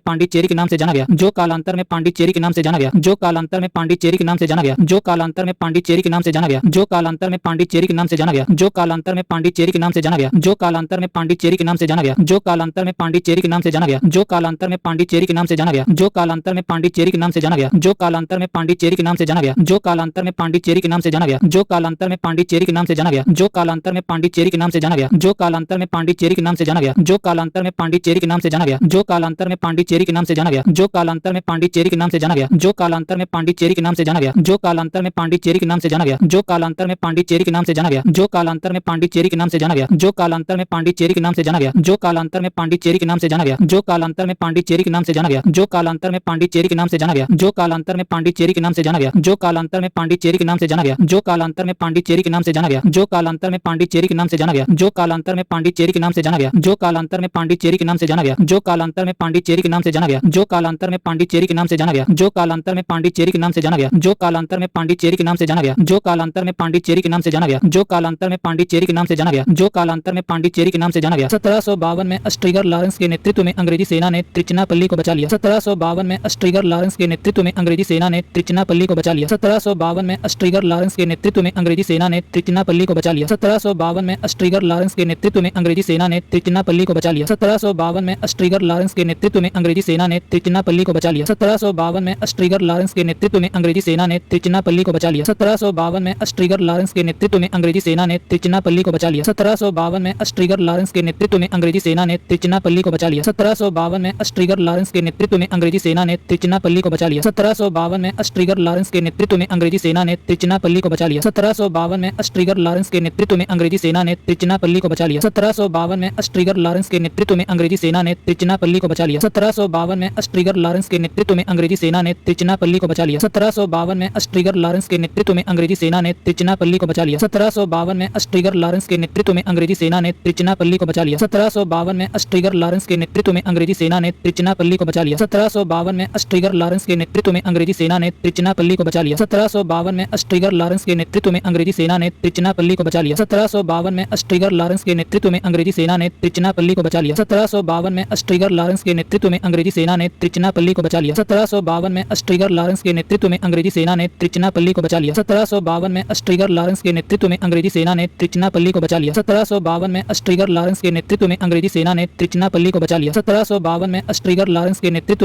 पांडिचेरी के नाम से जाना गया, जो कालांतर में पांडिचेरी के नाम से जाना गया, जो कालांतर में पांडिचेरी के नाम से जाना गया, जो कालांतर में पांडिचेरी के नाम से जाना गया, जो कालांतर में पांडिचेरी के नाम से जाना गया, जो कालांतर में पांडिचेरी के नाम से जाना गया, जो कालांतर में पांडिचेरी के नाम से जाना गया, जो कालांतर में पांडिचेरी के नाम से जाना गया, जो कालांतर में पांडिचेरी के नाम से जाना गया, जो कालांतर में पांडिचेरी के नाम से जाना गया, जो कालांतर में पांडिचेरी के नाम से जाना गया, जो कालांतर में पांडिचेरी के नाम से जाना गया, जो कालांतर में पांडिचेरी के नाम से जाना गया, जो कालांतर में पांडिचेरी के नाम से जाना गया, जो कालांतर में पांडिचेरी के नाम से जाना गया, जो कालांतर में पांडिचेरी के नाम से जाना गया, जो कालांतर में पांडिचेरी के नाम से जाना गया, जो कालांतर में पांडिचेरी के नाम से जाना गया, जो कालांतर में पांडिचेरी के नाम से जाना गया, जो कालांतर में पांडिचेरी के नाम से जाना गया, जो कालांतर में पांडिचेरी के नाम से जाना गया, जो कालांतर में पांडिचेरी के नाम से जाना गया, जो कालांतर में पांडिचेरी के नाम से जाना गया, जो कालांतर में पांडिचेरी के नाम से जाना गया, जो कालांतर में पांडिचेरी के नाम से जाना गया, जो कालांतर में पांडिचेरी के नाम से जाना गया, जो कालांतर में पांडिचेरी के नाम से जाना गया, जो कालांतर में पांडिचेरी के नाम से जाना गया, जो कालांतर में पांडिचेरी के नाम से जाना गया, जो कालांतर में पांडिचेरी के नाम से जाना गया, जो कालांतर में पांडिचेरी के नाम से जाना गया, जो कालांतर में पांडिचेरी के नाम से जाना गया, जो कालांतर में पांडिचेरी के नाम से जाना गया, जो कालांतर में पांडिचेरी के नाम से जाना गया, जो कालांतर में पांडिचेरी के नाम से जाना गया, जो कालांतर में पांडिचेरी के नाम से जाना गया, जो कालांतर में पांडिचेरी के नाम से जाना गया, जो कालांतर में पांडिचेरी के नाम से जाना गया, जो कालांतर में पांडिचेरी के नाम से जाना गया, जो कालांतर में पांडिचेरी के नाम से जाना गया। 1752 में अस्ट्रिगर लॉरेंस के नेतृत्व में अंग्रेजी सेना ने त्रिचिनापल्ली को बचा लिया। 1752 में अस्ट्रिगर लॉरेंस के नेतृत्व में अंग्रेजी सेना ने त्रिचिनापल्ली को बचा लिया। 1752 में अस्ट्रिगर लॉरेंस के नेतृत्व में अंग्रेजी सेना ने त्रिचिनापल्ली को बचा लिया। 1752 में अस्ट्रिगर लॉरेंस के नेतृत्व में अंग्रेजी सेना ने त्रिचिनापल्ली को बचा लिया। 1752 में अस्ट्रिगर लॉरेंस के नेतृत्व में अंग्रेजी सेना ने त्रिचिनापल्ली को बचा लिया। 1752 में अस्ट्रिगर लॉरेंस के नेतृत्व में अंग्रेजी सेना ने त्रिचिनापल्ली को बचा लिया। 1752 में अस्ट्रिगर लॉरेंस के नेतृत्व में अंग्रेजी सेना ने त्रिचिनापल्ली को बचा लिया। 1752 में अस्ट्रिगर लॉरेंस के नेतृत्व में अंग्रेजी सेना ने त्रिचिनापल्ली को बचा लिया। 1752 में अस्ट्रिगर लॉरेंस के नेतृत्व में अंग्रेजी सेना ने त्रिचिनापल्ली को बचा लिया। 1752 में अस्ट्रिगर लॉरेंस के नेतृत्व में अंग्रेजी सेना ने त्रिचिनापल्ली को बचा लिया। 1752 में अस्ट्रिगर लॉरेंस के नेतृत्व में अंग्रेजी सेना ने त्रिचिनापल्ली को बचा लिया। 1752 में अस्ट्रिगर लॉरेंस के नेतृत्व में अंग्रेजी सेना ने त्रिचिनापल्ली को बचा लिया। 1752 में अस्ट्रिगर लॉरेंस के नेतृत्व में अंग्रेजी सेना ने त्रिचिनापल्ली को बचा लिया। 1752 में अस्ट्रिगर लॉरेंस के नेतृत्व में अंग्रेजी सेना ने त्रिचिनापल्ली को बचा लिया। 1752 में अस्ट्रिगर लॉरेंस के नेतृत्व में अंग्रेजी सेना ने त्रिचिनापल्ली को बचा लिया। 1752 में अस्ट्रिगर लॉरेंस के नेतृत्व में अंग्रेजी सेना ने त्रिचिनापल्ली को बचा लिया। 1752 में अस्ट्रिगर लॉरेंस के नेतृत्व में अंग्रेजी सेना ने त्रिचिनापल्ली को बचा लिया। 1752 में अस्ट्रिगर लॉरेंस के नेतृत्व में अंग्रेजी सेना ने त्रिचिनापल्ली को बचा लिया। 1752 में अस्ट्रिगर लॉरेंस के नेतृत्व में अंग्रेजी सेना ने त्रिचिनापल्ली को बचा लिया। 1752 में अस्ट्रिगर लॉरेंस के नेतृत्व में अंग्रेजी सेना ने त्रिचिनापल्ली को बचा लिया। 1752 में अस्ट्रिगर लॉरेंस के नेतृत्व में अंग्रेजी सेना ने त्रिचिनापल्ली को बचा लिया। 1752 में अस्ट्रिगर लॉरेंस के नेतृत्व में अंग्रेजी सेना ने त्रिचिनापल्ली को बचा लिया। 1752 में अस्ट्रिगर लॉरेंस के नेतृत्व में अंग्रेजी सेना ने त्रिचिनापल्ली को बचा लिया। 1752 में अस्ट्रिगर लॉरेंस के नेतृत्व में अंग्रेजी सेना ने त्रिचिनापल्ली को बचा लिया। 1752 में अस्ट्रिगर लॉरेंस के नेतृत्व में अंग्रेजी सेना ने त्रिचिनापल्ली को बचा लिया। 1752 में अस्ट्रिगर लॉरेंस के नेतृत्व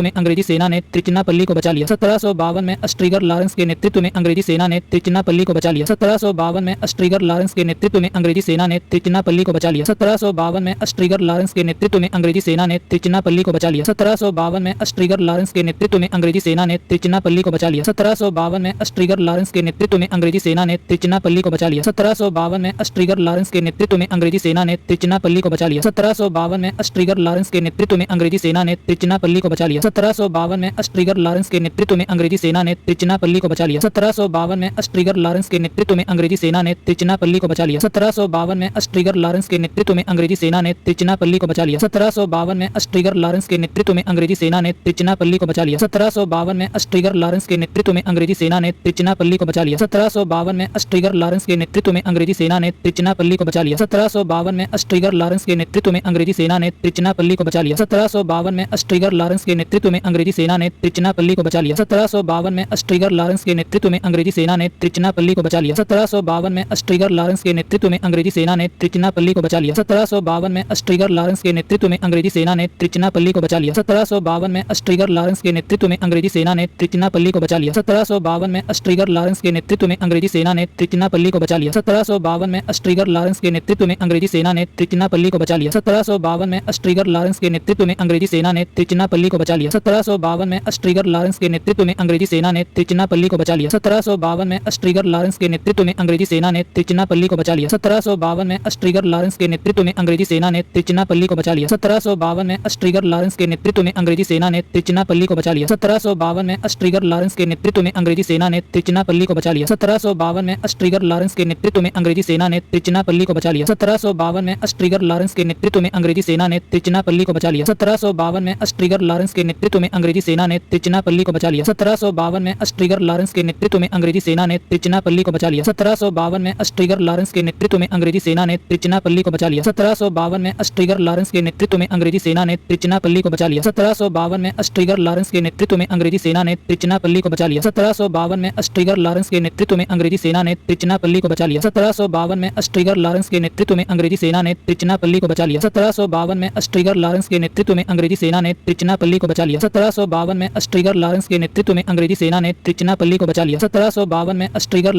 में अंग्रेजी सेना ने त्रिचिनापल्ली को बचा लिया। 1752 में अस्ट्रिगर लॉरेंस के नेतृत्व में अंग्रेजी सेना ने त्रिचिनापल्ली को बचा लिया। 1752 में अस्ट्रिगर लॉरेंस के नेतृत्व में अंग्रेजी सेना ने त्रिचिनापल्ली को बचा लिया। 1752 में अस्ट्रिगर लॉरेंस के नेतृत्व में अंग्रेजी सेना ने त्रिचिनापल्ली को बचा लिया। 1752 में अस्ट्रिगर लॉरेंस के नेतृत्व में अंग्रेजी सेना ने त्रिचिनापल्ली को बचा लिया। 1752 में अस्ट्रिगर लॉरेंस के नेतृत्व में अंग्रेजी सेना ने त्रिचिनापल्ली को बचा लिया। 1752 में अस्ट्रिगर लॉरेंस के नेतृत्व में अंग्रेजी सेना ने त्रिचिनापल्ली को बचा लिया। 1752 में अस्ट्रिगर लॉरेंस के नेतृत्व में अंग्रेजी सेना ने त्रिचिनापल्ली को बचा लिया। 1752 में अस्ट्रिगर लॉरेंस के नेतृत्व में अंग्रेजी सेना ने त्रिचिनापल्ली को बचा लिया। 1752 में अस्ट्रिगर लॉरेंस के नेतृत्व में अंग्रेजी सेना ने त्रिचिनापल्ली को बचा लिया। 1752 में अस्ट्रिगर लॉरेंस के नेतृत्व में अंग्रेजी सेना ने त्रिचिनापल्ली को बचा लिया। 1752 में अस्ट्रिगर लॉरेंस के नेतृत्व में अंग्रेजी सेना ने त्रिचिनापल्ली को बचा लिया। 1752 में अस्ट्रिगर लॉरेंस के नेतृत्व में अंग्रेजी सेना ने त्रिचिनापल्ली को बचा लिया। 1752 में अस्ट्रिगर लॉरेंस के नेतृत्व में अंग्रेजी सेना ने त्रिचिनापल्ली को बचा लिया। 1752 में अस्ट्रिगर लॉरेंस के नेतृत्व में अंग्रेजी सेना ने त्रिचिनापल्ली को बचा लिया। 1752 में अस्ट्रिगर लॉरेंस के नेतृत्व में अंग्रेजी सेना ने त्रिचिनापल्ली को बचा लिया। 1752 में अस्ट्रिगर लॉरेंस के नेतृत्व में अंग्रेजी सेना ने त्रिचिनापल्ली को बचा लिया। 1752 में अस्ट्रिगर लॉरेंस के नेतृत्व में अंग्रेजी सेना ने त्रिचिनापल्ली को बचा लिया। 1752 में अस्ट्रिगर लॉरेंस के नेतृत्व में अंग्रेजी सेना ने त्रिचिनापल्ली को बचा लिया। 1752 में अस्ट्रिगर लॉरेंस के नेतृत्व में अंग्रेजी सेना ने त्रिचिन्नापल्ली को बचा लिया। 1752 में अस्ट्रिगर लॉरेंस के नेतृत्व में अंग्रेजी सेना ने त्रिचिन्नापल्ली को बचा लिया। 1752 में अस्ट्रिगर लॉरेंस के नेतृत्व में अंग्रेजी सेना ने त्रिचिन्नापल्ली को बचा लिया। 1752 में अस्ट्रिगर लॉरेंस के नेतृत्व में अंग्रेजी सेना ने त्रिचिन्नापल्ली को बचा लिया। 1752 में अस्ट्रिगर लॉरेंस के नेतृत्व में अंग्रेजी सेना ने त्रिचिन्नापल्ली को बचा लिया। 1752 में अस्ट्रिगर लॉरेंस के नेतृत्व में अंग्रेजी सेना ने त्रिचिन्नापल्ली को बचा लिया। 1752 में अस्ट्रिगर लॉरेंस के नेतृत्व में अंग्रेजी सेना ने त्रिचिन्नापल्ली को बचा लिया। 1752 में अस्ट्रिगर लॉरेंस के नेतृत्व में अंग्रेजी सेना ने त्रिचिन्नापल्ली को बचा लिया। 1752 में अस्ट्रिगर लॉरेंस के नेतृत्व में अंग्रेजी सेना ने त्रिचिन्नापल्ली को बचा लिया। 1752 में अस्ट्रिगर लॉरेंस के नेतृत्व में अंग्रेजी सेना ने त्रिचिन्नापल्ली को बचा लिया। 1752 में अस्ट्रिगर लॉरेंस के नेतृत्व में अंग्रेजी सेना ने त्रिचिन्नापल्ली को बचा लिया। 1752 में अस्ट्रिगर लॉरेंस के नेतृत्व में अंग्रेजी सेना ने त्रिचिन्नापल्ली को बचा लिया। 1752 में अस्ट्रिगर लॉरेंस के नेतृत्व में अंग्रेजी सेना ने त्रिचिन्नापल्ली को बचा लिया। 1752 में अस्ट्रिगर लॉरेंस के नेतृत्व में अंग्रेजी सेना ने त्रिचिन्नापल्ली को बचा लिया। 1752 में अस्ट्रिगर लॉरेंस के नेतृत्व में अंग्रेजी सेना ने त्रिचिन्नापल्ली को बचा लिया। 1752 में अस्ट्रिगर लॉरेंस के नेतृत्व में अंग्रेजी सेना ने त्रिचिन्नापल्ली को बचा लिया। 1752 में अस्ट्रिगर लॉरेंस के नेतृत्व में अंग्रेजी सेना ने त्रिचिन्नापल्ली को बचा लिया। 1752 में अस्ट्रिगर लॉरेंस के नेतृत्व में अंग्रेजी सेना ने त्रिचिन्नापल्ली को बचा लिया। 1752 में अस्ट्रिगर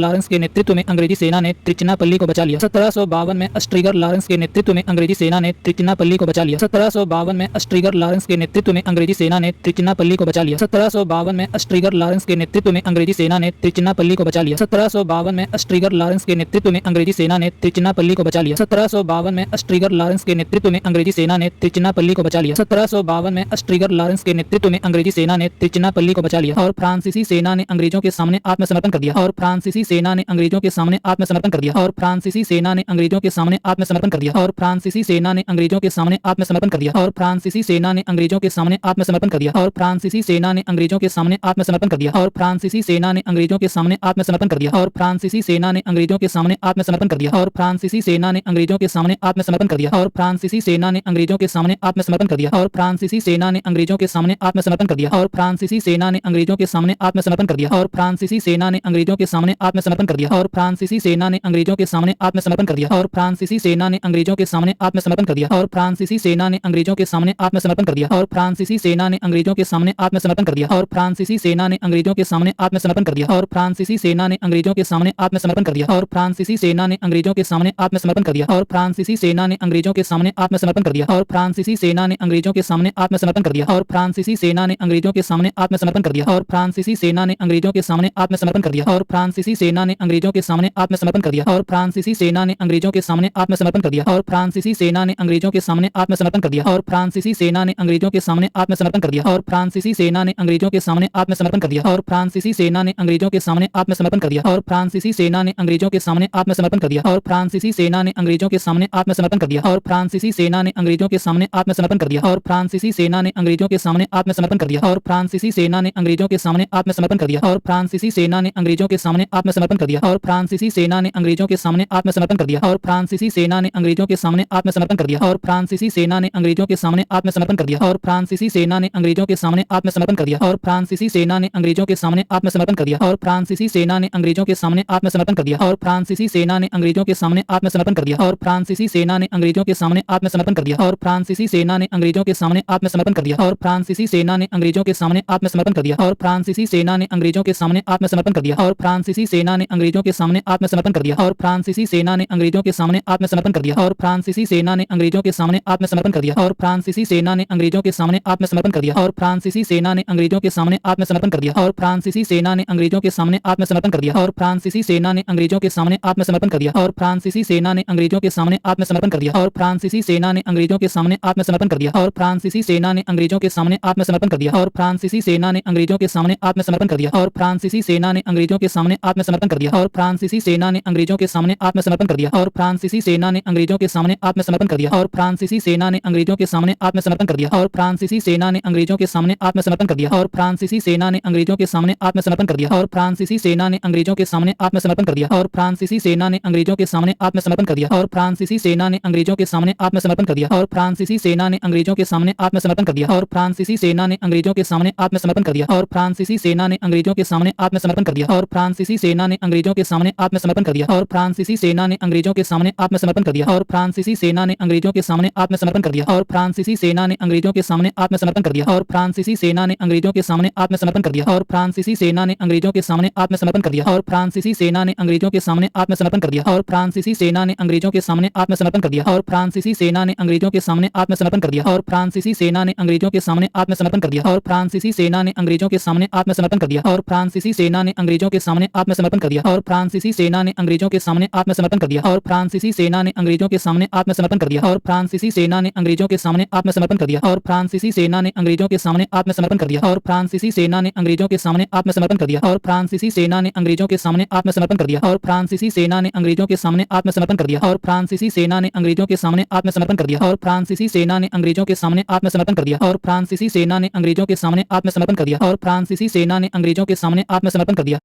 लॉरेंस के नेतृत्व में अंग्रेजी सेना ने त्रिचिन्नापल्ली को बचा लिया। 1752 में अस्ट्रिगर लॉरेंस के नेतृत्व में अंग्रेजी सेना ने त्रिचिन्नापल्ली को बचा लिया। 1752 में अस्ट्रिगर लॉरेंस के नेतृत्व में अंग्रेजी सेना ने त्रिचिन्नापल्ली को बचा लिया। 1752 में अस्ट्रिगर लॉरेंस के नेतृत्व में अंग्रेजी सेना ने त्रिचिन्नापल्ली को बचा लिया। 1752 में अस्ट्रिगर लॉरेंस के नेतृत्व में अंग्रेजी सेना ने त्रिचिन्नापल्ली को बचा लिया। 1752 में अस्ट्रिगर लॉरेंस के नेतृत्व में अंग्रेजी सेना ने त्रिचिन्नापल्ली को बचा लिया। 1752 में अस्ट्रिगर लॉरेंस के नेतृत्व में अंग्रेजी सेना ने त्रिचिन्नापल्ली को बचा लिया। और फ्रांसीसी सेना ने अंग्रेजों के सामने आत्मसमर्पण कर दिया। और फ्रांसीसी सेना ने अंग्रेजों के सामने आत्मसमर्पण कर दिया। और फ्रांसीसी सेना ने अंग्रेजों के सामने आत्मसमर्पण कर दिया। और फ्रांसीसी सेना ने अंग्रेजों के सामने आत्मसमर्पण कर दिया। और फ्रांसीसी सेना ने अंग्रेजों के सामने आत्मसमर्पण कर दिया। और फ्रांसीसी सेना ने अंग्रेजों के सामने आत्मसमर्पण कर दिया। और फ्रांसीसी सेना ने अंग्रेजों के सामने आत्मसमर्पण कर दिया। और फ्रांसीसी सेना ने अंग्रेजों के सामने आत्मसमर्पण कर दिया। और फ्रांसीसी सेना ने अंग्रेजों के सामने आत्मसमर्पण कर दिया। और फ्रांसीसी सेना ने अंग्रेजों के सामने आत्मसमर्पण कर दिया। और फ्रांसीसी सेना ने अंग्रेजों के सामने आत्मसमर्पण कर दिया। और फ्रांसीसी सेना ने अंग्रेजों के सामने आत्मसमर्पण कर दिया। और फ्रांसीसी सेना ने अंग्रेजों के सामने आत्मसमर्पण कर दिया। और फ्रांसीसी सेना ने अंग्रेजों के सामने आत्मसमर्पण कर दिया। और फ्रांसीसी सेना ने अंग्रेजों के सामने आत्मसमर्पण कर दिया। और फ्रांसीसी सेना ने अंग्रेजों के सामने आत्मसमर्पण कर दिया। और फ्रांसीसी सेना ने अंग्रेजों के सामने आत्मसमर्पण कर दिया। और फ्रांसीसी सेना ने अंग्रेजों के सामने आत्मसमर्पण कर दिया। और फ्रांसीसी सेना ने अंग्रेजों के सामने आत्मसमर्पण कर दिया। और फ्रांसीसी सेना ने अंग्रेजों के सामने आत्मसमर्पण कर दिया। और फ्रांसीसी सेना ने अंग्रेजों के सामने आत्मसमर्पण कर दिया। और फ्रांसीसी सेना ने अंग्रेजों के सामने आत्मसमर्पण कर दिया। और फ्रांसीसी सेना ने अंग्रेजों के सामने आत्मसमर्पण कर दिया। और फ्रांसीसी सेना ने अंग्रेजों के सामने आत्मसमर्पण कर दिया। और फ्रांसीसी सेना ने अंग्रेजों के सामने आत्मसमर्पण कर दिया। और फ्रांसीसी सेना ने अंग्रेजों के सामने आत्मसमर्पण कर दिया। और फ्रांसीसी सेना ने अंग्रेजों के सामने आत्मसमर्पण कर दिया। और फ्रांसीसी सेना ने अंग्रेजों के सामने आत्मसमर्पण कर दिया। और फ्रांसीसी सेना ने अंग्रेजों के सामने आत्मसमर्पण कर दिया। और फ्रांसीसी सेना ने अंग्रेजों के सामने आत्मसमर्पण कर दिया। और फ्रांसीसी सेना ने अंग्रेजों के सामने आत्मसमर्पण कर दिया। और फ्रांसीसी सेना ने अंग्रेजों के सामने आत्मसमर्पण कर दिया। और फ्रांसीसी सेना ने अंग्रेजों के सामने आत्मसमर्पण कर दिया। और फ्रांसीसी सेना ने अंग्रेजों के सामने आत्मसमर्पण कर दिया। और फ्रांसीसी सेना ने अंग्रेजों के सामने आत्मसमर्पण कर दिया। और फ्रांसीसी सेना ने अंग्रेजों के सामने आत्मसमर्पण कर दिया। और फ्रांसीसी सेना ने अंग्रेजों के सामने आत्मसमर्पण कर दिया। और फ्रांसीसी सेना ने अंग्रेजों के सामने आत्मसमर्पण कर दिया। और फ्रांसीसी सेना ने अंग्रेजों के सामने आत्मसमर्पण कर दिया। और फ्रांसीसी सेना ने अंग्रेजों के सामने आत्मसमर्पण कर दिया। और फ्रांसीसी सेना ने अंग्रेजों के सामने आत्मसमर्पण कर दिया। और फ्रांसीसी सेना ने अंग्रेजों के सामने आत्मसमर्पण कर दिया। और फ्रांसीसी सेना ने अंग्रेजों के सामने आत्मसमर्पण कर दिया। और फ्रांसीसी सेना ने अंग्रेजों के सामने आत्मसमर्पण कर दिया। और फ्रांसीसी सेना ने अंग्रेजों के सामने आत्मसमर्पण कर दिया। और फ्रांसीसी सेना ने अंग्रेजों के सामने आत्मसमर्पण कर दिया। और फ्रांसीसी सेना ने अंग्रेजों के सामने आत्मसमर्पण कर दिया। और फ्रांसीसी सेना ने अंग्रेजों के सामने आत्मसमर्पण कर दिया। और फ्रांसीसी सेना ने अंग्रेजों के सामने आत्मसमर्पण कर दिया। और फ्रांसीसी सेना ने अंग्रेजों के सामने आत्मसमर्पण कर दिया। और फ्रांसीसी सेना ने अंग्रेजों के सामने आत्मसमर्पण कर दिया। और फ्रांसीसी सेना ने अंग्रेजों के सामने आत्मसमर्पण कर दिया। और फ्रांसीसी सेना ने अंग्रेजों के सामने आत्मसमर्पण कर दिया। और फ्रांसीसी सेना ने अंग्रेजों के सामने आत्मसमर्पण कर दिया। और फ्रांसीसी सेना ने अंग्रेजों के सामने आत्मसमर्पण कर दिया। और फ्रांसीसी सेना ने अंग्रेजों के सामने आत्मसमर्पण कर दिया। और फ्रांसीसी सेना ने अंग्रेजों के सामने आत्मसमर्पण कर दिया। और फ्रांसीसी सेना ने अंग्रेजों के सामने आत्मसमर्पण कर दिया। और फ्रांसीसी सेना ने अंग्रेजों के सामने आत्मसमर्पण कर दिया। और फ्रांसीसी सेना ने अंग्रेजों के सामने आत्मसमर्पण कर दिया। और फ्रांसीसी सेना ने अंग्रेजों के सामने आत्मसमर्पण कर दिया। और फ्रांसीसी सेना ने अंग्रेजों के सामने आत्मसमर्पण कर दिया। और फ्रांसीसी सेना ने अंग्रेजों के सामने आत्मसमर्पण कर दिया। और फ्रांसीसी सेना ने अंग्रेजों के सामने आत्मसमर्पण कर दिया। और फ्रांसीसी सेना ने अंग्रेजों के सामने आत्मसमर्पण कर दिया। और फ्रांसीसी सेना ने अंग्रेजों के सामने आत्मसमर्पण कर दिया। और फ्रांसीसी सेना ने अंग्रेजों के सामने आत्मसमर्पण कर दिया। और फ्रांसीसी सेना ने अंग्रेजों के सामने आत्मसमर्पण कर दिया। और फ्रांसीसी सेना ने अंग्रेजों के सामने आत्मसमर्पण कर दिया। और फ्रांसीसी सेना ने अंग्रेजों के सामने आत्मसमर्पण कर दिया। और फ्रांसीसी सेना ने अंग्रेजों के सामने आत्मसमर्पण कर दिया। और फ्रांसीसी सेना ने अंग्रेजों के सामने आत्मसमर्पण कर दिया। और फ्रांसीसी सेना ने अंग्रेजों के सामने आत्मसमर्पण कर दिया। और फ्रांसीसी सेना ने अंग्रेजों के सामने आत्मसमर्पण कर दिया। और फ्रांसीसी सेना ने अंग्रेजों के सामने आत्मसमर्पण कर दिया। और फ्रांसीसी सेना ने अंग्रेजों के सामने आत्मसमर्पण कर दिया। और फ्रांसीसी सेना ने अंग्रेजों के सामने आत्मसमर्पण कर दिया। और फ्रांसीसी सेना ने अंग्रेजों के सामने आत्मसमर्पण कर दिया और फ्रांसीसी सेना ने अंग्रेजों के सामने आत्मसमर्पण कर दिया और फ्रांसीसी सेना ने अंग्रेजों के सामने आत्मसमर्पण कर दिया और फ्रांसीसी सेना ने अंग्रेजों के सामने आत्मसमर्पण कर दिया और फ्रांसीसी सेना ने अंग्रेजों के सामने आत्मसमर्पण कर दिया और फ्रांसीसी सेना ने अंग्रेजों के सामने आत्मसमर्पण कर दिया और फ्रांसीसी सेना ने अंग्रेजों के सामने आत्मसमर्पण कर दिया और फ्रांसीसी सेना ने अंग्रेजों के सामने आत्मसमर्पण कर दिया और फ्रांसीसी सेना ने अंग्रेजों के सामने आत्मसमर्पण कर दिया और फ्रांसीसी सेना ने अंग्रेजों के सामने आत्मसमर्पण कर दिया और फ्रांसीसी सेना ने अंग्रेजों के सामने आत्मसमर्पण कर दिया और फ्रांसीसी सेना ने अंग्रेजों के सामने आत्मसमर्पण कर दिया और फ्रांसीसी सेना ने अंग्रेजों के सामने आत्मसमर्पण कर दिया और फ्रांसीसी सेना ने अंग्रेजों के सामने आत्मसमर्पण कर दिया और फ्रांसीसी सेना ने अंग्रेजों के सामने आत्मसमर्पण कर दिया और फ्रांसीसी सेना ने अंग्रेजों के सामने आत्मसमर्पण कर दिया।